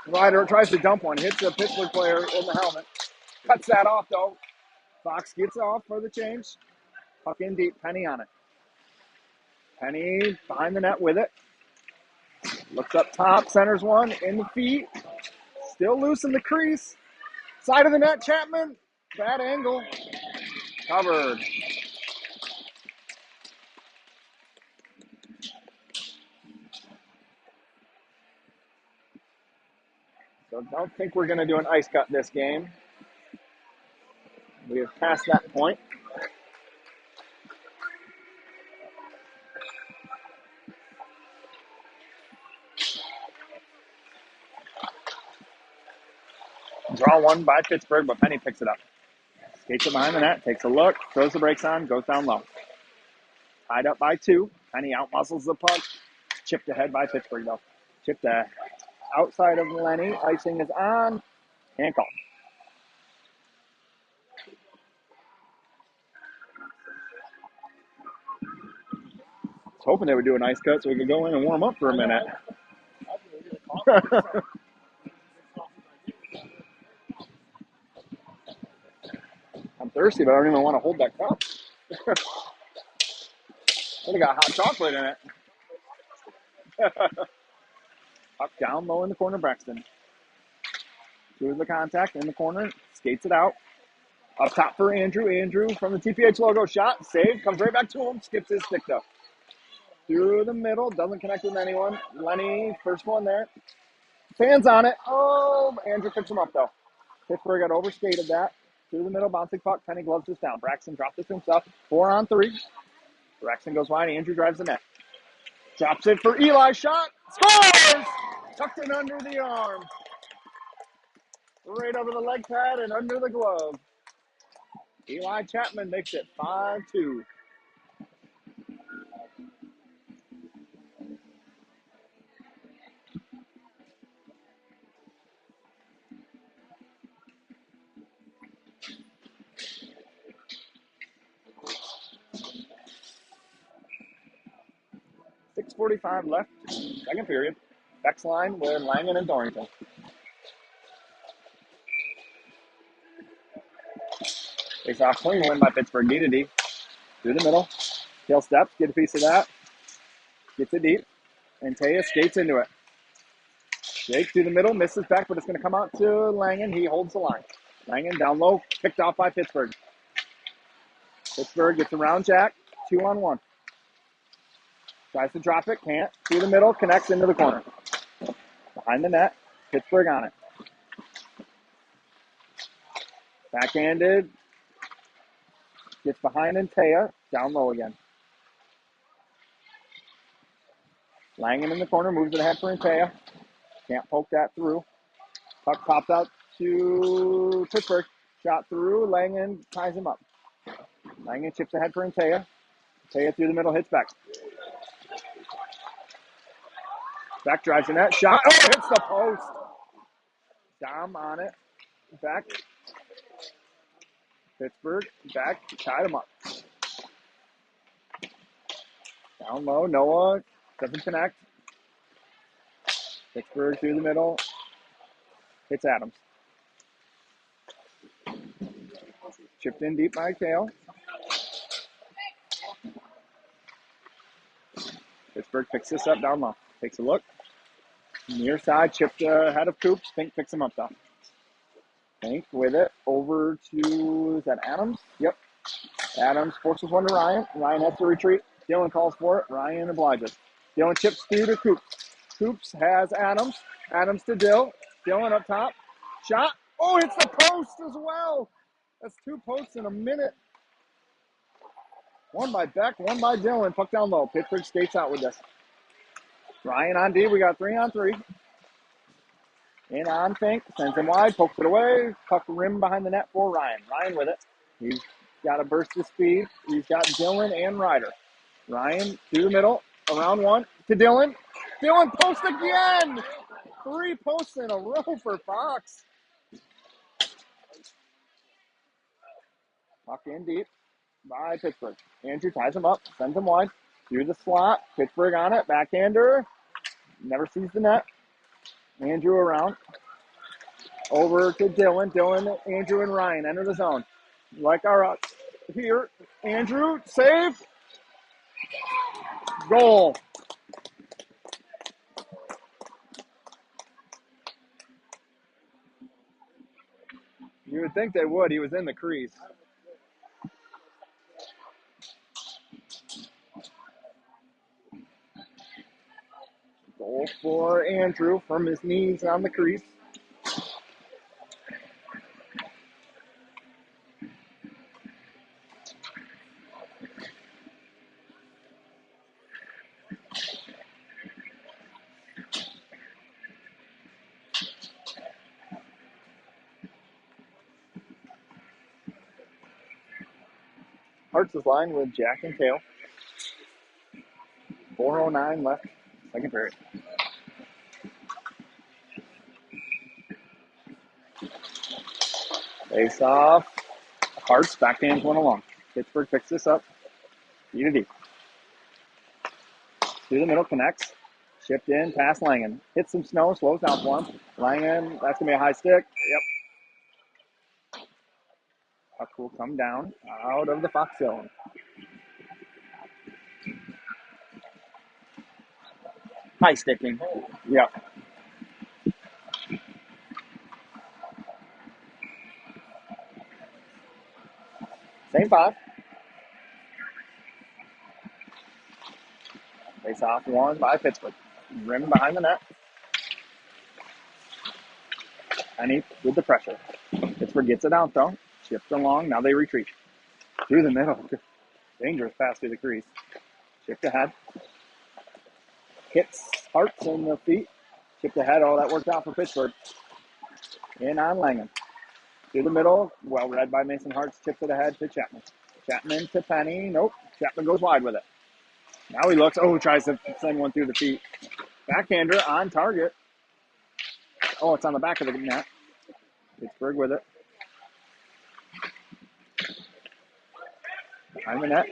Ryder tries to dump one. Hits a Pittsburgh player in the helmet. Cuts that off, though. Fox gets off for the change. Puck in deep. Penny on it. Penny behind the net with it. Looks up top. Centers one. In the feet. Still loose in the crease. Side of the net. Chapman. Bad angle. Covered. So don't think we're going to do an ice cut this game. We have passed that point. Draw one by Pittsburgh, but Penny picks it up. Skates it behind the net, takes a look, throws the brakes on, goes down low. Tied up by 2. Penny outmuscles the puck. Chipped ahead by Pittsburgh, though. Chipped outside of Lenny. Icing is on. And call. I was hoping they would do an ice cut so we could go in and warm up for a minute. I'm thirsty, but I don't even want to hold that cup. It got hot chocolate in it. Up down low in the corner, Braxton. Through the contact in the corner, skates it out. Up top for Andrew. Andrew from the TPH logo shot. Save. Comes right back to him. Skips his stick though. Through the middle. Doesn't connect with anyone. Lenny, first one there. Fans on it. Oh, Andrew picks him up though. Pittsburgh got overskated that. Through the middle. Bouncing puck. Penny gloves this down. Braxton dropped this himself. 4-on-3. Braxton goes wide. Andrew drives the net. Drops it for Eli. Shot. Scores! Tucked in under the arm. Right over the leg pad and under the glove. Eli Chapman makes it 5-2. .6:45 left, second period. Beck's line with Langen and Dorrington. Face off clean win by Pittsburgh. D to D. Through the middle. Tail steps, get a piece of that. Gets it deep. And Taya skates into it. Jake through the middle, misses back, but it's going to come out to Langen. He holds the line. Langen down low, picked off by Pittsburgh. Pittsburgh gets around Jack, 2-on-1. Tries to drop it, can't. Through the middle, connects into the corner. Behind the net, Pittsburgh on it. Backhanded. Gets behind Taya, down low again. Langen in the corner, moves it ahead for Taya. Can't poke that through. Puck pops out to Pittsburgh. Shot through. Langen ties him up. Langen chips ahead for Taya. Taya through the middle, hits back. Back drives the net. Shot. Oh, hits the post. Dom on it. Back. Pittsburgh. Back. Tied him up. Down low. Noah doesn't connect. Pittsburgh through the middle. Hits Adams. Chipped in deep by Kale. Pittsburgh picks this up down low. Takes a look. Near side, chipped ahead of Coops. Fink picks him up though. Fink with it over to, is that Adams? Yep. Adams forces one to Ryan. Ryan has to retreat. Dylan calls for it. Ryan obliges. Dylan chips through to Coops. Coops has Adams. Adams to Dill. Dylan up top. Shot. Oh, hits the post as well. That's 2 posts in a minute. One by Beck, one by Dylan. Puck down low. Pittsburgh skates out with this. Ryan on D. We got 3-on-3. In on Fink. Sends him wide. Pokes it away. Puck rim behind the net for Ryan. Ryan with it. He's got a burst of speed. He's got Dylan and Ryder. Ryan through the middle. Around one to Dylan. Dylan post again. 3 posts in a row for Fox. Puck in deep by Pittsburgh. Andrew ties him up, sends him wide. Through the slot. Pittsburgh on it. Backhander. Never sees the net. Andrew around. Over to Dylan. Dylan, Andrew, and Ryan enter the zone. Like our here. Andrew, save. Goal. You would think they would. He was in the crease. Goal for Andrew from his knees on the crease. Hearts is lined with Jack and Kale. 4:09 left, second period. Face off. Hearts, backhands one along. Pittsburgh picks this up. E to D. Through the middle, connects. Shipped in, past Langen. Hits some snow, slows down for him. Langen, that's going to be a high stick. Yep. Puck will come down out of the Fox zone. High sticking. Yep. Same 5. Face off one by Pittsburgh. Rim behind the net. Penny with the pressure. Pittsburgh gets it out though. Shipped along. Now they retreat. Through the middle. Dangerous pass through the crease. Shipped ahead. Hits Hearts in the feet. Shipped ahead. Oh, that worked out for Pittsburgh. In on Langen. Through the middle. Well read by Mason Hearts. Chipped it ahead to Chapman. Chapman to Penny. Nope. Chapman goes wide with it. Now he looks. Oh, tries to send one through the feet. Backhander on target. Oh, it's on the back of the net. Pittsburgh with it. Behind the net.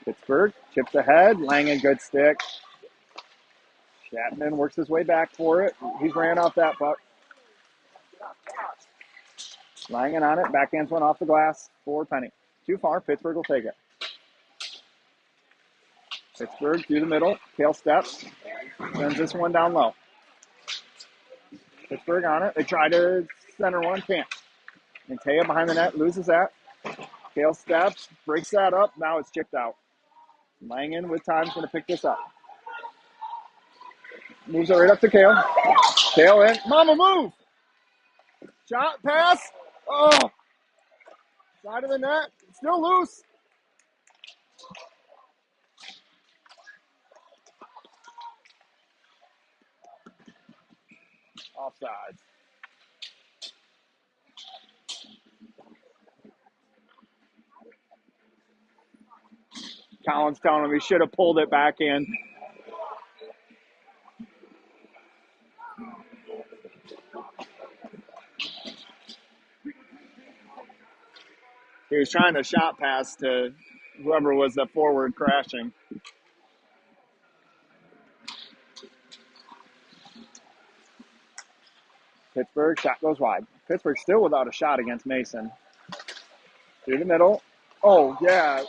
Pittsburgh chips ahead. Langen, good stick. Chapman works his way back for it. He's ran off that puck. Langen on it. Backhands one off the glass for Penny. Too far. Pittsburgh will take it. Pittsburgh through the middle. Kale steps. Sends this one down low. Pittsburgh on it. They try to center one. Can't. And Taya behind the net loses that. Kale steps. Breaks that up. Now it's chipped out. Langen with time is going to pick this up. Moves it right up to Kale. Kale in. Mama, move! Shot, pass. Oh! Side of the net. Still loose. Offsides. Collins telling him he should have pulled it back in. He was trying to shot pass to whoever was the forward crashing. Pittsburgh, shot goes wide. Pittsburgh still without a shot against Mason. Through the middle. Oh, yeah.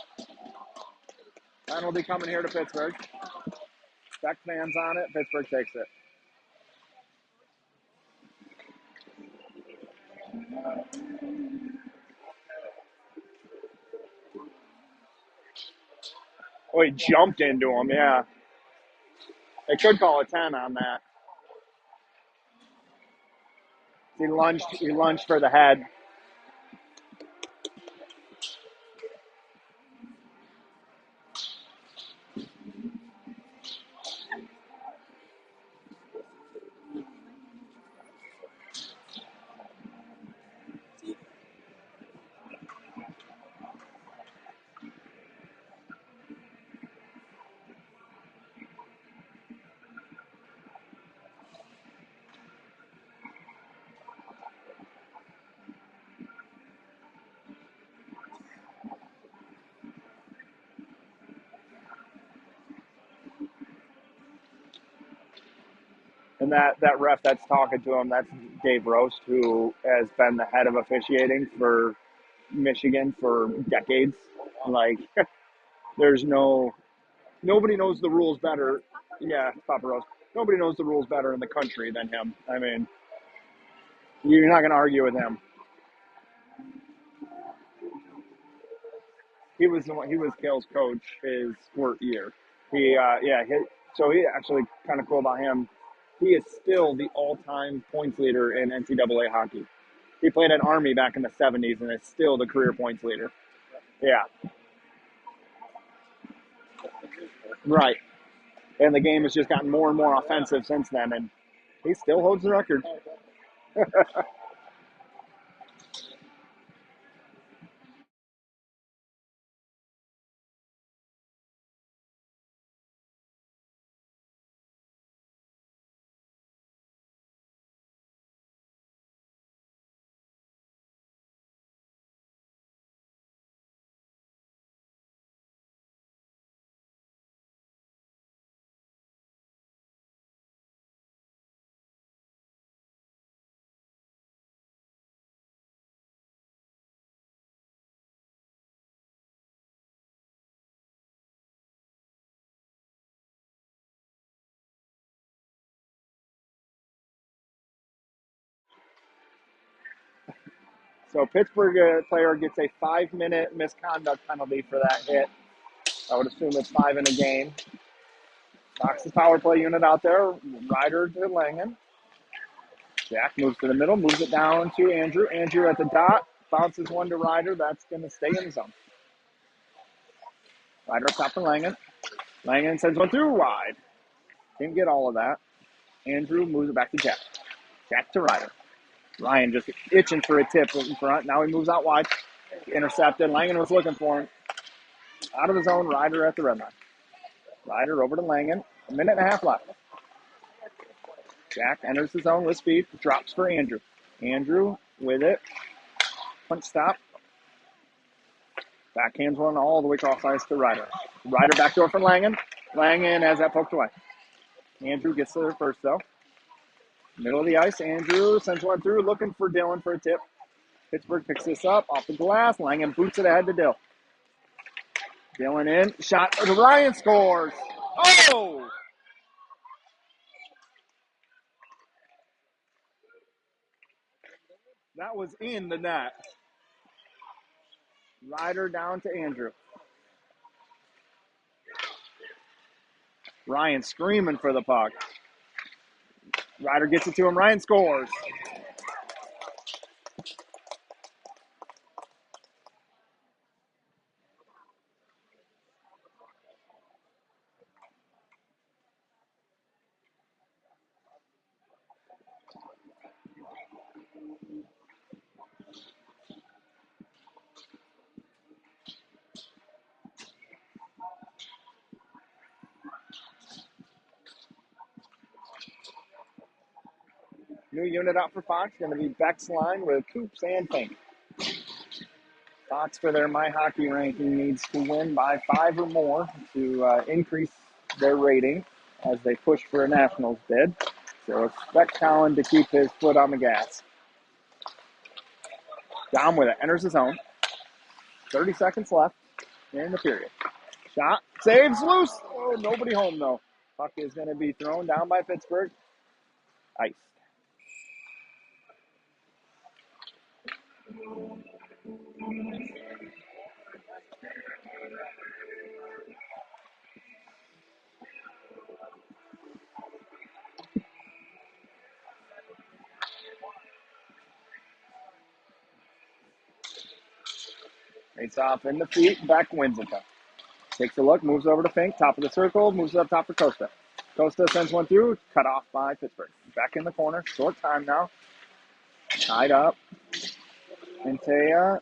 Penalty coming here to Pittsburgh. Beck fans on it. Pittsburgh takes it. Oh, he jumped into him, yeah. They could call a 10 on that. He lunged for the head. And that ref that's talking to him, that's Dave Roast, who has been the head of officiating for Michigan for decades. Like, there's nobody knows the rules better. Yeah, Papa Roast. Nobody knows the rules better in the country than him. I mean, you're not going to argue with him. He was Kale's coach his squirt year. So he actually kind of cool about him. He is still the all-time points leader in NCAA hockey. He played at Army back in the 70s and is still the career points leader. Yeah, right. And the game has just gotten more and more offensive since then, and he still holds the record. So Pittsburgh player gets a 5-minute misconduct penalty for that hit. I would assume it's 5 in a game. Knocks the power play unit out there. Ryder to Langen. Jack moves to the middle, moves it down to Andrew. Andrew at the dot, bounces one to Ryder. That's going to stay in the zone. Ryder up top to Langen. Langen sends one through wide. Didn't get all of that. Andrew moves it back to Jack. Jack to Ryder. Ryan just itching for a tip in front. Now he moves out wide. Intercepted. Langen was looking for him. Out of the zone, Ryder at the red line. Ryder over to Langen. A minute and a half left. Jack enters the zone with speed. Drops for Andrew. Andrew with it. Punch stop. Backhands one all the way cross ice to Ryder. Ryder backdoor for Langen. Langen has that poked away. Andrew gets there first, though. Middle of the ice. Andrew sends one through, looking for Dylan for a tip. Pittsburgh picks this up off the glass. Langen boots it ahead to Dill. Dylan in. Shot. Ryan scores. Oh! That was in the net. Ryder down to Andrew. Ryan screaming for the puck. Ryder gets it to him. Ryan scores. New unit out for Fox. Going to be Beck's line with Coops and Pink. Fox, for their My Hockey ranking, needs to win by 5 or more to increase their rating as they push for a Nationals bid. So expect Colin to keep his foot on the gas. Down with it. Enters the zone. 30 seconds left in the period. Shot. Saves loose. Oh, nobody home, though. Puck is going to be thrown down by Pittsburgh. Ice. Face off in the feet. Beck wins it, though. Takes a look, moves over to Fink, top of the circle, moves up top for Costa. Costa sends one through, cut off by Pittsburgh. Back in the corner, short time now. Tied up. Intea.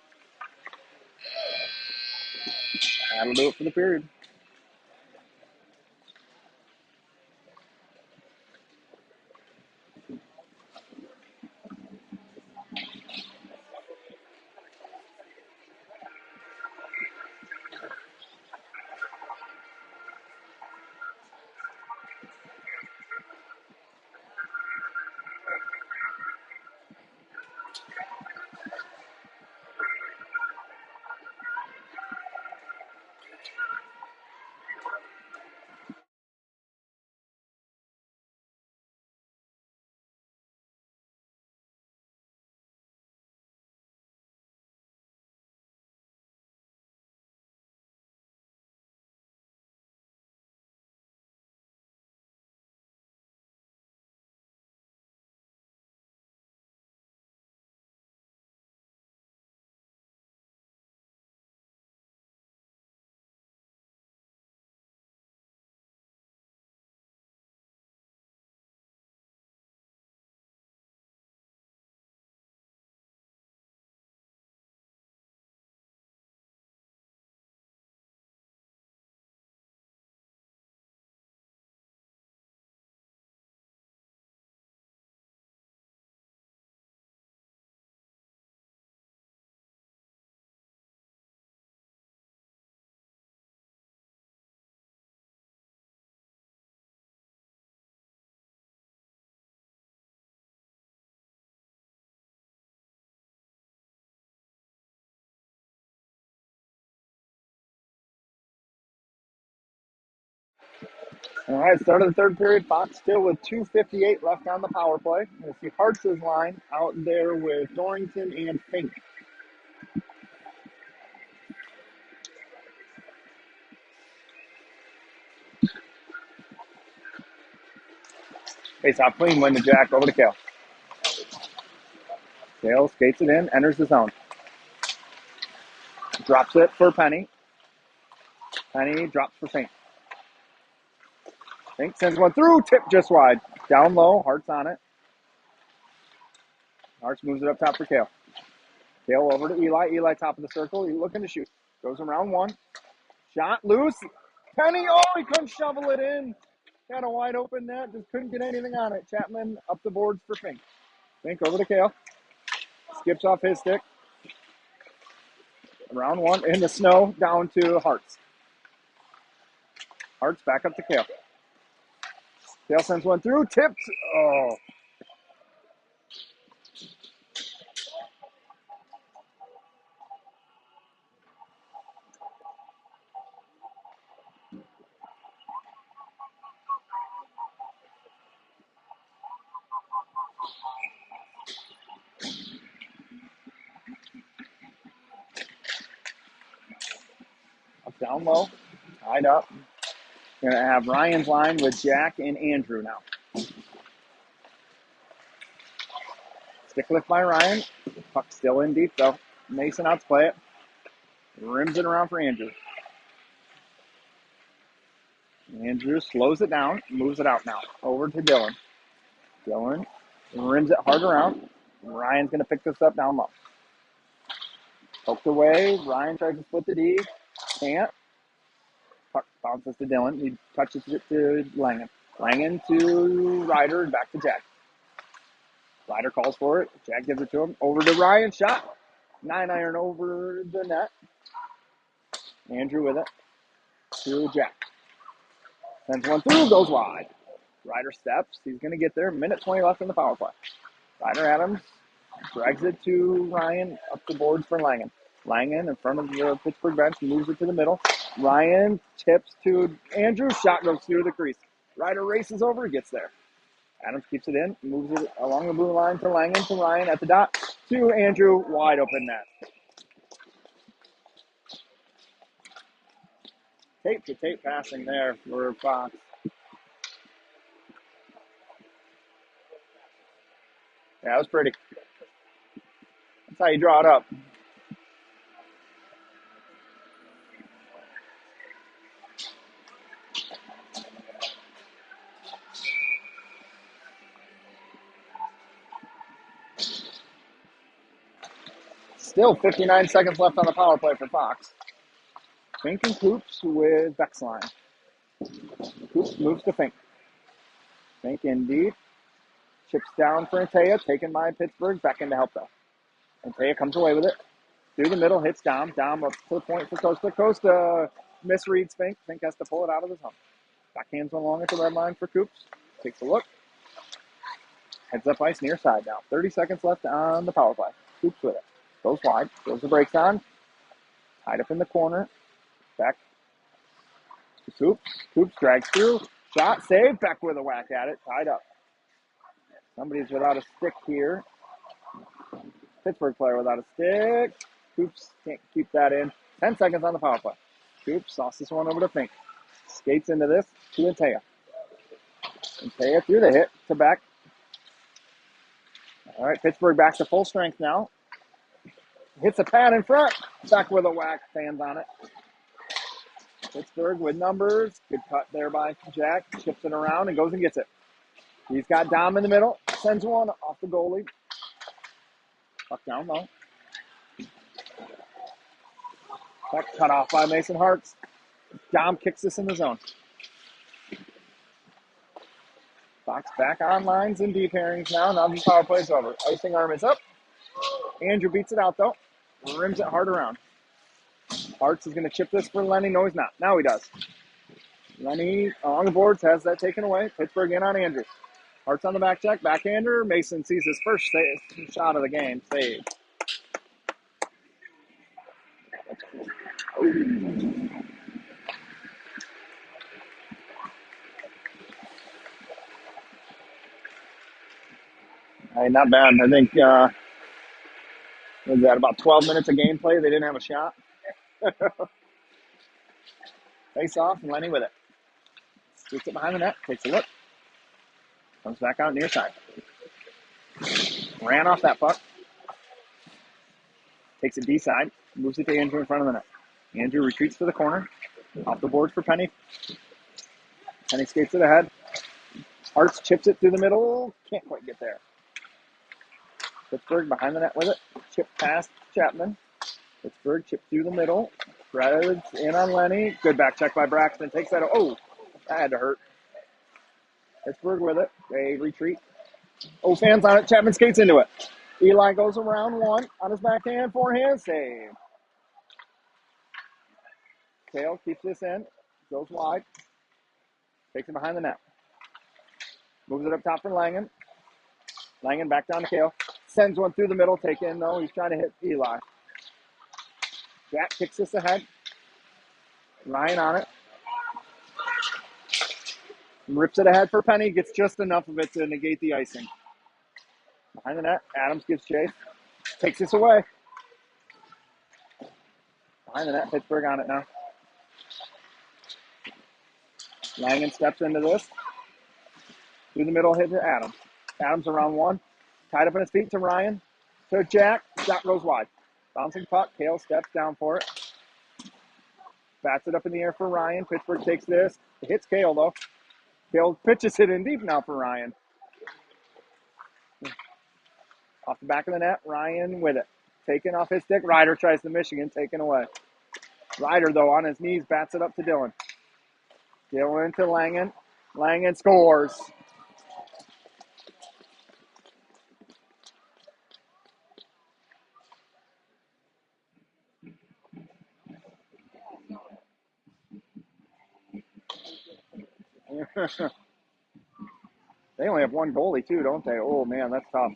That'll do it for the period. All right, start of the third period. Fox still with 2:58 left on the power play. We'll see Hart's line out there with Dorrington and Fink. Face off clean, win to Jack, over to Kale. Kale skates it in, enters the zone. Drops it for Penny. Penny drops for Fink. Fink sends one through, tip just wide. Down low, Hart's on it. Hart's moves it up top for Kale. Kale over to Eli. Eli top of the circle. He's looking to shoot. Goes around one. Shot loose. Penny, oh, he couldn't shovel it in. Got a wide open net. Just couldn't get anything on it. Chapman up the boards for Fink. Fink over to Kale. Skips off his stick. Around one in the snow down to Hart's. Hart's back up to Kale. Kale sends one through. Tips. Oh. Up down low. Tied up. Going to have Ryan's line with Jack and Andrew now. Stick lift by Ryan. Puck still in deep, though. Mason outplay it. Rims it around for Andrew. Andrew slows it down. Moves it out now. Over to Dylan. Dylan rims it hard around. Ryan's going to pick this up down low. Poked away. Ryan tries to split the D. Can't. Puck bounces to Dylan. He touches it to Langen. Langen to Ryder and back to Jack. Ryder calls for it. Jack gives it to him. Over to Ryan. Shot. 9-iron over the net. Andrew with it. To Jack. Sends one through. Goes wide. Ryder steps. He's going to get there. Minute 20 left in the power play. Ryder Adams drags it to Ryan up the boards for Langen. Langen in front of the Pittsburgh bench moves it to the middle. Ryan tips to Andrew. Shot goes through the crease. Ryder races over. Gets there. Adams keeps it in. Moves it along the blue line to Langen to Ryan at the dot. To Andrew. Wide open net. Tape to tape passing there for Fox. Yeah, that was pretty. That's how you draw it up. Still 59 seconds left on the power play for Fox. Fink and Coops with Vexline. Coops moves to Fink. Fink in deep. Chips down for Antea, taken by Pittsburgh. Back in to help though. Antea comes away with it. Through the middle, hits Dom. Dom up to the point for Costa. Costa misreads Fink. Fink has to pull it out of the zone. Backhands one along at the red line for Coops. Takes a look. Heads up ice near side now. 30 seconds left on the power play. Coops with it. Goes wide. Throws the brakes on. Tied up in the corner. Back to Coops. Coops drags through. Shot, save. Back with a whack at it. Tied up. Somebody's without a stick here. Pittsburgh player without a stick. Coops can't keep that in. 10 seconds on the power play. Coops tosses one over to Fink. Skates into this to Antea. Antea through the hit to back. All right, Pittsburgh back to full strength now. Hits a pad in front. Back with a whack. Fans on it. Pittsburgh with numbers. Good cut there by Jack. Shifts it around and goes and gets it. He's got Dom in the middle. Sends one off the goalie. Puck down low. Puck cut off by Mason Hartz. Dom kicks this in the zone. Fox back on lines and deep pairings now. Now the power play's over. Icing arm is up. Andrew beats it out though. Rims it hard around. Hartz is going to chip this for Lenny. No, he's not. Now he does. Lenny along the boards has that taken away. Pittsburgh in on Andrew. Hartz on the back check. Backhander. Mason sees his first shot of the game. Save. Hey, not bad. I think, was that about 12 minutes of gameplay? They didn't have a shot. Face off, and Lenny with it. Scoots it behind the net, takes a look. Comes back out near side. Ran off that puck. Takes it D side. Moves it to Andrew in front of the net. Andrew retreats to the corner. Off the boards for Penny. Penny skates it ahead. Hartz chips it through the middle. Can't quite get there. Pittsburgh behind the net with it. Chip past Chapman. Pittsburgh chip through the middle. Threads in on Lenny. Good back check by Braxton. Takes that. Oh, that had to hurt. Pittsburgh with it. They retreat. Oh, fans on it. Chapman skates into it. Eli goes around one on his backhand. Forehand save. Kale keeps this in. Goes wide. Takes it behind the net. Moves it up top for Langen. Langen back down to Kale. Sends one through the middle. Take in, though. He's trying to hit Eli. Jack kicks this ahead. Ryan on it. Rips it ahead for Penny. Gets just enough of it to negate the icing. Behind the net. Adams gives chase. Takes this away. Behind the net. Pittsburgh on it now. Langen steps into this. Through the middle, hit to Adams. Adams around one. Tied up on his feet to Ryan. To Jack. Shot goes wide. Bouncing puck. Kale steps down for it. Bats it up in the air for Ryan. Pittsburgh takes this. It hits Kale, though. Kale pitches it in deep now for Ryan. Off the back of the net. Ryan with it. Taken off his stick. Ryder tries the Michigan. Taken away. Ryder, though, on his knees. Bats it up to Dylan. Dylan to Langen. Langen scores. They only have one goalie, too, don't they? Oh, man, that's tough.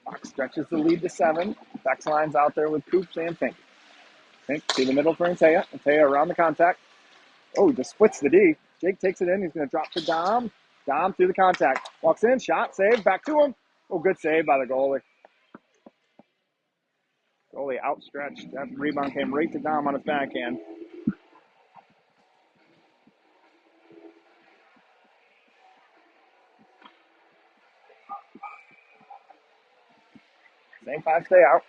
Fox stretches the lead to 7. Beck's line's out there with Coops and Fink. Fink to the middle for Antea. Antea around the contact. Oh, just splits the D. Jake takes it in. He's going to drop to Dom. Dom through the contact. Walks in. Shot. Save. Back to him. Oh, good save by the goalie. Goalie outstretched. That rebound came right to Dom on his backhand. Same 5 stay out.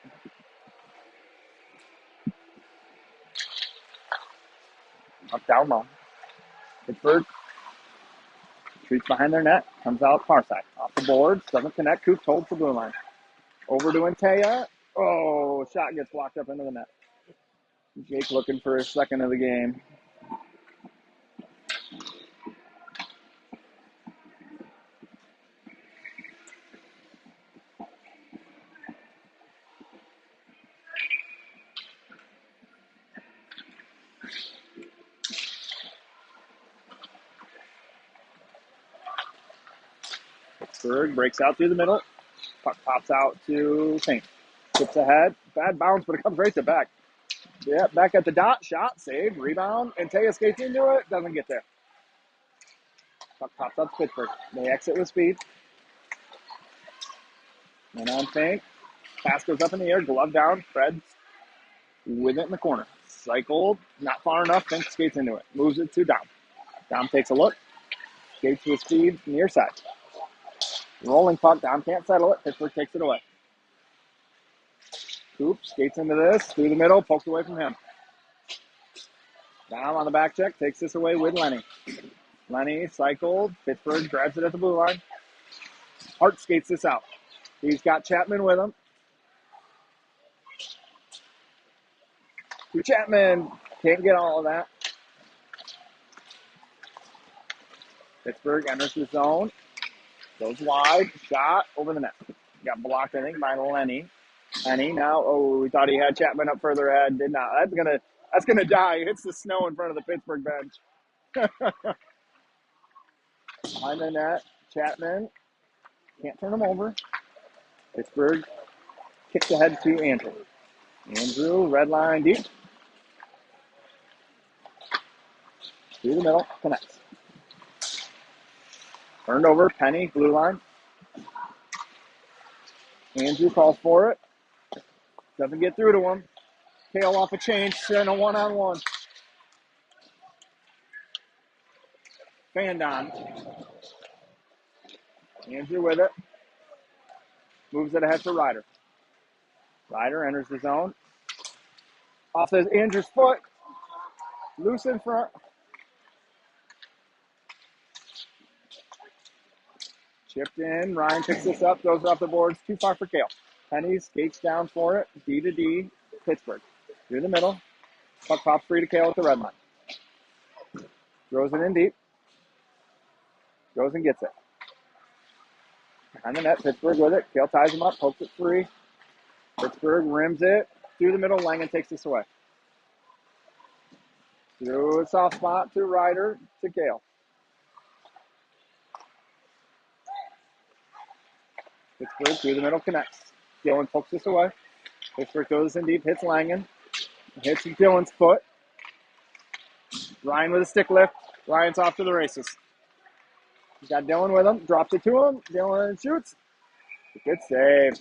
Up, down, low. Pittsburgh retreats behind their net. Comes out far side. Off the boards. Doesn't connect. Coops holds the blue line. Over to Antea. Oh, shot gets blocked up into the net. Jake looking for his second of the game. Pittsburgh breaks out through the middle. Puck pops out to Fink. Tips ahead. Bad bounce, but it comes right to back. Yeah, back at the dot. Shot, save, rebound. And Taya skates into it. Doesn't get there. Puck pops up to Pittsburgh. They exit with speed. And on Fink. Pass goes up in the air. Glove down. Fred with it in the corner. Cycled. Not far enough. Fink skates into it. Moves it to Dom. Dom takes a look. Skates with speed near side. Rolling puck. Dom can't settle it. Pittsburgh takes it away. Coop skates into this. Through the middle. Poked away from him. Dom on the back check. Takes this away with Lenny. Lenny cycled. Pittsburgh grabs it at the blue line. Hart skates this out. He's got Chapman with him. Chapman can't get all of that. Pittsburgh enters the zone. Goes wide. Shot over the net. Got blocked, I think, by Lenny. Lenny now, we thought he had Chapman up further ahead. Did not. That's gonna die. Hits the snow in front of the Pittsburgh bench. Behind the net, Chapman can't turn him over. Pittsburgh Kicks ahead to Andrew. Andrew, red line deep. Through the middle, connects. Turned over, Penny, blue line. Andrew calls for it. Doesn't get through to him. Kale off a change, and a one-on-one. Fandon. Andrew with it. Moves it ahead for Ryder. Ryder enters the zone. Off of Andrew's foot. Loose in front. Chipped in. Ryan picks this up. Goes off the boards. Too far for Kale. Penny skates down for it. D to D. Pittsburgh. Through the middle. Puck pops free to Kale at the red line. Throws it in deep. Goes and gets it. Behind the net. Pittsburgh with it. Kale ties him up. Pokes it free. Pittsburgh rims it. Through the middle. Langen takes this away. Through a soft spot to Ryder to Kale. Pittsburgh through the middle connects. Dylan pokes this away. Pittsburgh goes in deep, hits Langen. Hits Dylan's foot. Ryan with a stick lift. Ryan's off to the races. He's got Dylan with him. Drops it to him. Dylan shoots. Good save.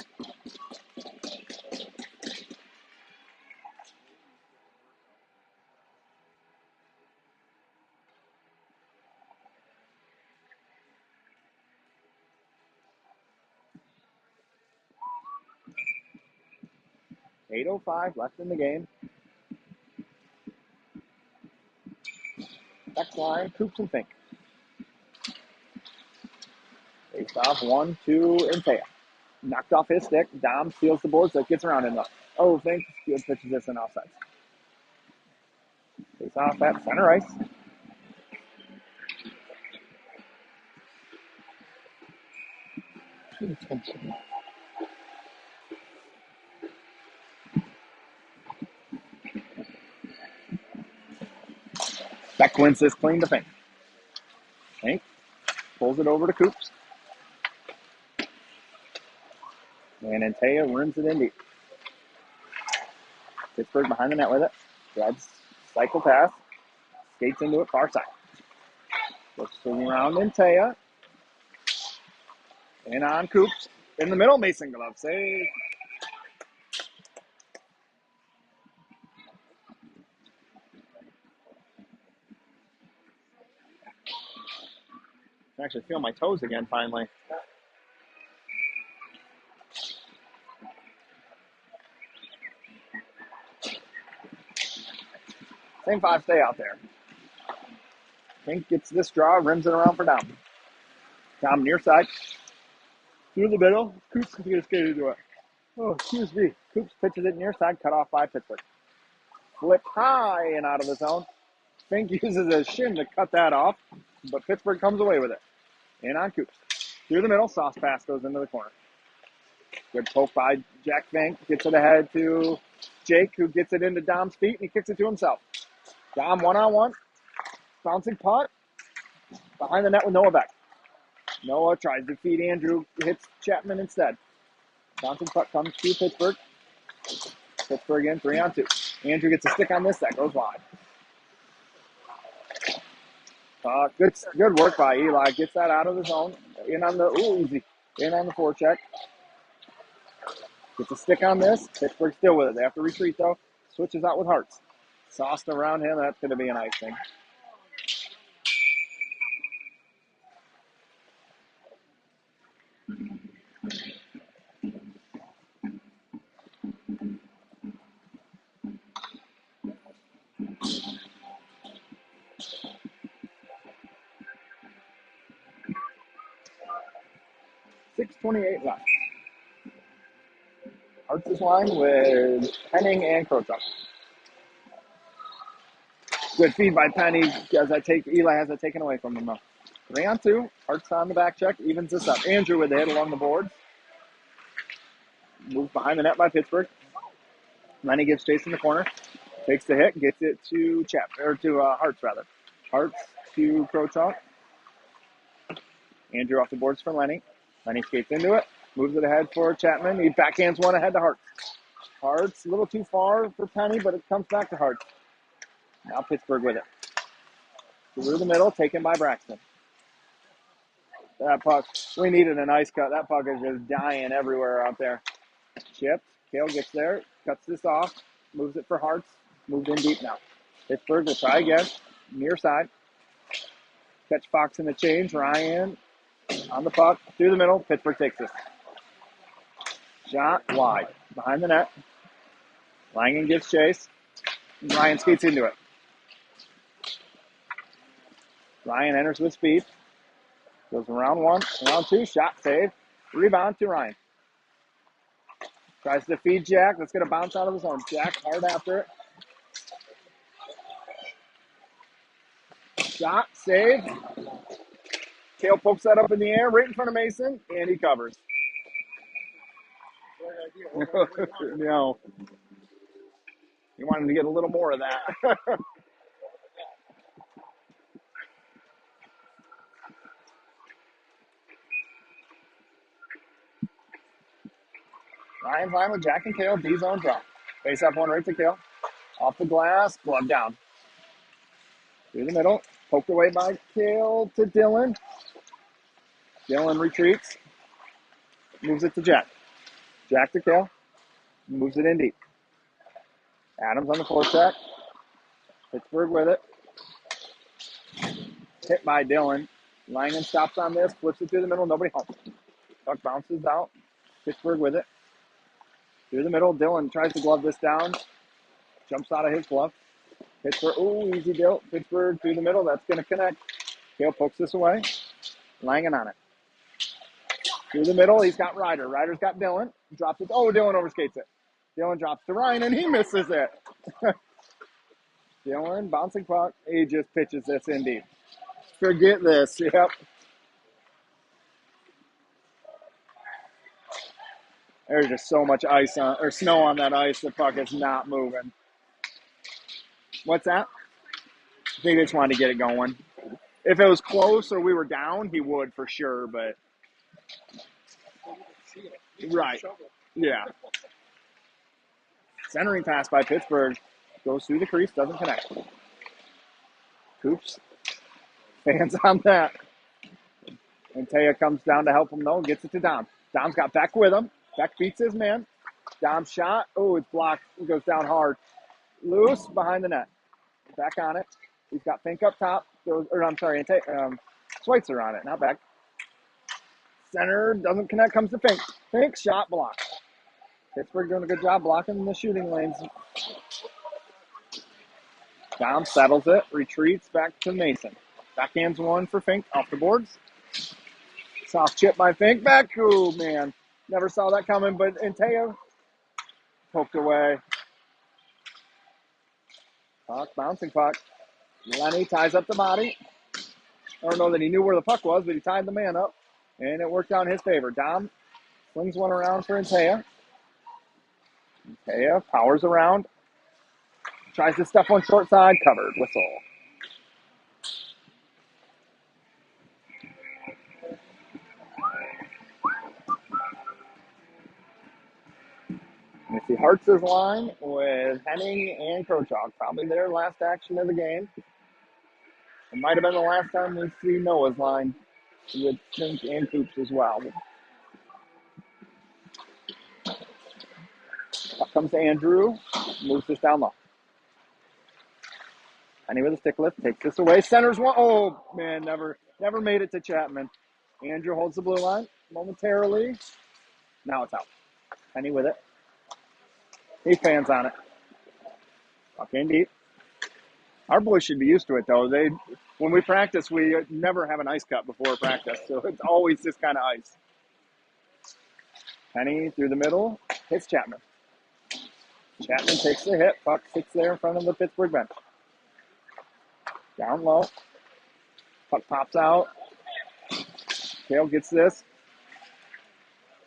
.805 left in the game. Next line, Coops and Fink. Face off, 1-2, and Taya. Knocked off his stick. Dom steals the board, so it gets around him. Oh, Fink, good pitches this in offside. Face off at center ice. Beck wins this clean to Fink. Fink pulls it over to Coops. And Antaya rims it in deep. Pittsburgh behind the net with it. Grabs cycle pass. Skates into it far side. Looks around Antaya. And on Coops. In the middle, Mason glove save. I can actually feel my toes again finally. Same five stay out there. Fink gets this draw, rims it around for Dom. Dom near side. Through the middle. Coops gets skated into it. Oh, excuse me. Coops pitches it near side, cut off by Pittsburgh. Flip high and out of the zone. Fink uses his shin to cut that off, but Pittsburgh comes away with it. And on Coops. Through the middle, sauce pass goes into the corner. Good poke by Jack Fink. Gets it ahead to Jake, who gets it into Dom's feet, and he kicks it to himself. Dom one-on-one. Bouncing puck. Behind the net with Noah Beck. Noah tries to feed Andrew. Hits Chapman instead. Bouncing puck comes to Pittsburgh. Pittsburgh in 3-on-2. Andrew gets a stick on this. That goes wide. Good work by Eli. Gets that out of the zone. In on the forecheck. Gets a stick on this. Pittsburgh still with it. They have to retreat though. Switches out with Hartz. Sauced around him. That's going to be an icing. .6:28 left. Hartz's line with Henning and Krochuk. Good feed by Penny as Eli has it taken away from him though. 3-on-2. Hartz on the back check, evens this up. Andrew with the hit along the boards. Moves behind the net by Pittsburgh. Lenny gives chase in the corner. Takes the hit, gets it to Hartz rather. Hartz to Krochuk. Andrew off the boards for Lenny. Lenny skates into it. Moves it ahead for Chapman. He backhands one ahead to Hart. Hart's a little too far for Penny, but it comes back to Hart. Now Pittsburgh with it. Through the middle, taken by Braxton. That puck, we needed an ice cut. That puck is just dying everywhere out there. Chipped. Kale gets there, cuts this off, moves it for Hartz. Moved in deep now. Pittsburgh will try again. Near side. Catch Fox in the change. Ryan on the puck. Through the middle. Pittsburgh takes this. Shot wide. Behind the net. Langen gives chase. Ryan skates into it. Ryan enters with speed. Goes around one, around two. Shot save. Rebound to Ryan. Tries to feed Jack. That's going to bounce out of his own. Jack hard after it. Shot, save. Kale pokes that up in the air right in front of Mason, and he covers. No. You want him to get a little more of that. Ryan's line with Jack and Kale. D-zone drop. Face up one right to Kale. Off the glass. Glove down. Through the middle. Poked away by Kale to Dylan. Dylan retreats. Moves it to Jack. Jack to Kale. Moves it in deep. Adams on the forecheck. Pittsburgh with it. Hit by Dylan. Langen stops on this. Flips it through the middle. Nobody home. Puck bounces out. Pittsburgh with it. Through the middle. Dylan tries to glove this down. Jumps out of his glove. Pittsburgh. Ooh, easy deal. Pittsburgh through the middle. That's going to connect. Kale pokes this away. Langen on it. Through the middle. He's got Ryder. Ryder's got Dylan. Drops it. Oh, Dylan overskates it. Dylan drops to Ryan, and he misses it. Dylan, bouncing puck. He just pitches this in deep. Forget this. Yep. There's just so much ice on, or snow on that ice. The puck is not moving. What's that? I think they just wanted to get it going. If it was close or we were down, he would for sure, but. Right. Yeah. Centering pass by Pittsburgh. Goes through the crease, doesn't connect. Coops. Fans on that. And Taya comes down to help him, though. Gets it to Dom. Dom's got Beck with him. Beck beats his man. Dom's shot. Oh, it's blocked. He goes down hard. Loose behind the net. Back on it. He's got Fink up top. Schweitzer on it, not Beck. Center doesn't connect, comes to Fink. Fink, shot blocked. Pittsburgh doing a good job blocking the shooting lanes. Dom settles it, retreats back to Mason. Backhands one for Fink, off the boards. Soft chip by Fink, back. Oh, man. Never saw that coming, but Inteo poked away. Puck, bouncing puck. Lenny ties up the body. I don't know that he knew where the puck was, but he tied the man up, and it worked out in his favor. Dom slings one around for Inteo. Inteo powers around. Tries to stuff one short side, covered. Whistle. You see Hart's line with Henning and Krochak. Probably their last action of the game. It might have been the last time we see Noah's line with Fink and Coops as well. Up comes Andrew. Moves this down low. Henning with a stick lift. Takes this away. Centers one. Oh, man. Never made it to Chapman. Andrew holds the blue line momentarily. Now it's out. Henning with it. He fans on it. Up in deep. Our boys should be used to it, though. When we practice, we never have an ice cut before practice, so it's always this kind of ice. Penny through the middle, hits Chapman. Chapman takes the hit. Puck sits there in front of the Pittsburgh bench. Down low. Puck pops out. Kale gets this.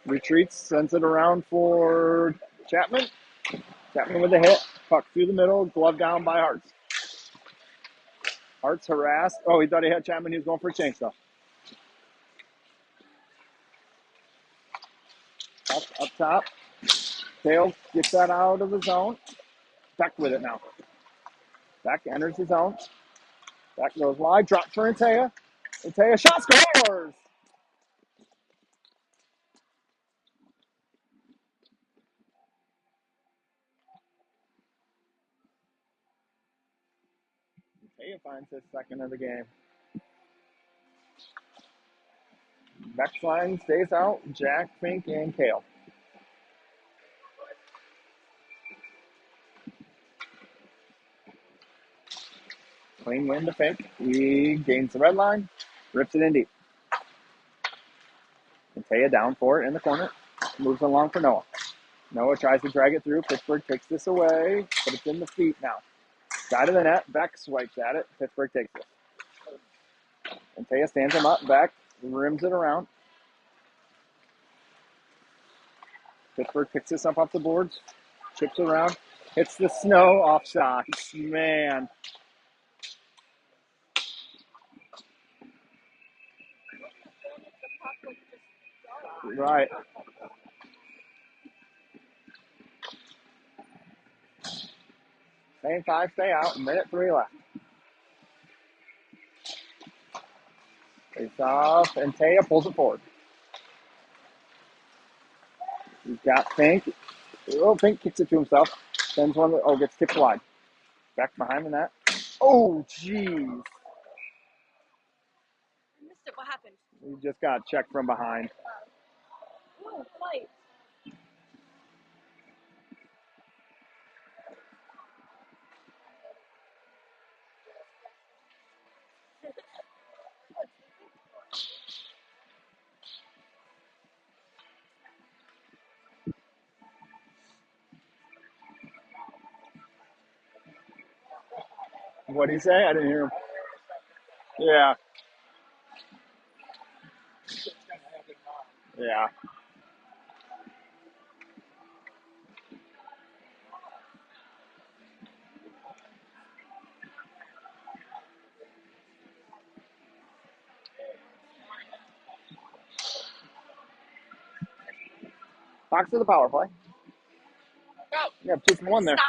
Retreats, sends it around for Chapman. Chapman with the hit. Puck through the middle, glove down by Hartz. Hart's harassed. Oh, he thought he had Chapman. He was going for a change, though. Up top. Tails gets that out of the zone. Beck with it now. Beck enters the zone. Beck goes wide. Drop for Antea. Antea shot scores. Antea finds his second of the game. Beck's line stays out. Jack, Fink, and Kale. Clean win to Fink. He gains the red line. Rips it in deep. Antea down for it in the corner. Moves along for Noah. Noah tries to drag it through. Pittsburgh takes this away, but it's in the feet now. Side of the net. Beck swipes at it. Pittsburgh takes it. Antea stands him up. Beck rims it around. Pittsburgh picks this up off the boards. Chips around. Hits the snow. Offside. Man. Right. Same 5 stay out. Minute 3 left. Face off. Antea pulls it forward. He's got Fink. Oh, Fink kicks it to himself. Sends one. Oh, gets tipped wide. Back behind the net. Oh, jeez. I missed it. What happened? He just got checked from behind. Oh, fight. What'd he say? I didn't hear him. Yeah. Yeah. Fox to the power play. Go. You have 2 from 1 there. Stop.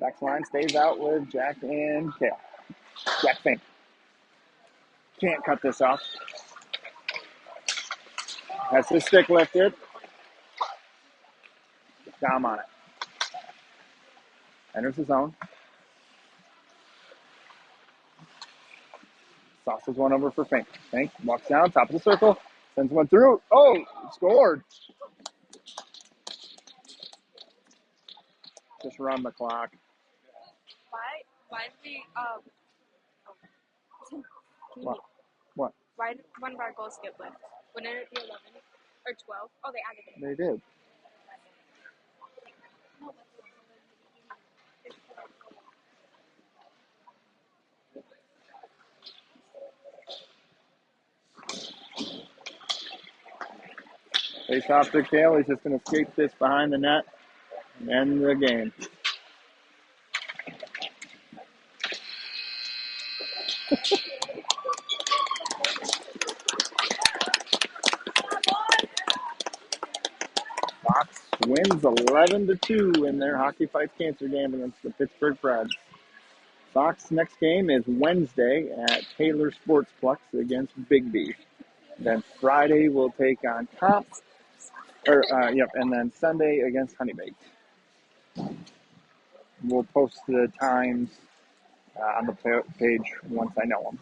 Back line stays out with Jack and Kale. Jack Fink. Can't cut this off. Has his stick lifted. Dom on it. Enters the zone. Sauces one over for Fink. Fink walks down, top of the circle. Sends one through. Oh, scored. Just run the clock. Why did we can you What? What? why did one of our goals get left? Wouldn't it be 11 or 12? Oh, they added it. They did. Face off to Kale. He's just going to skate this behind the net and end the game. Fox wins 11-2 in their Hockey Fights Cancer game against the Pittsburgh Preds. Fox next game is Wednesday at Taylor Sportsplex against Big B. Then Friday we'll take on Cops. And then Sunday against Honeybaked. We'll post the times on the page once I know them.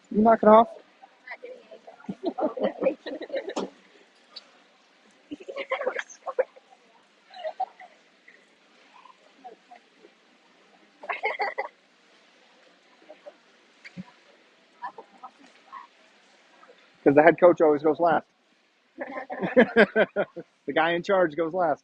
You knock it off. Because the head coach always goes last. The guy in charge goes last.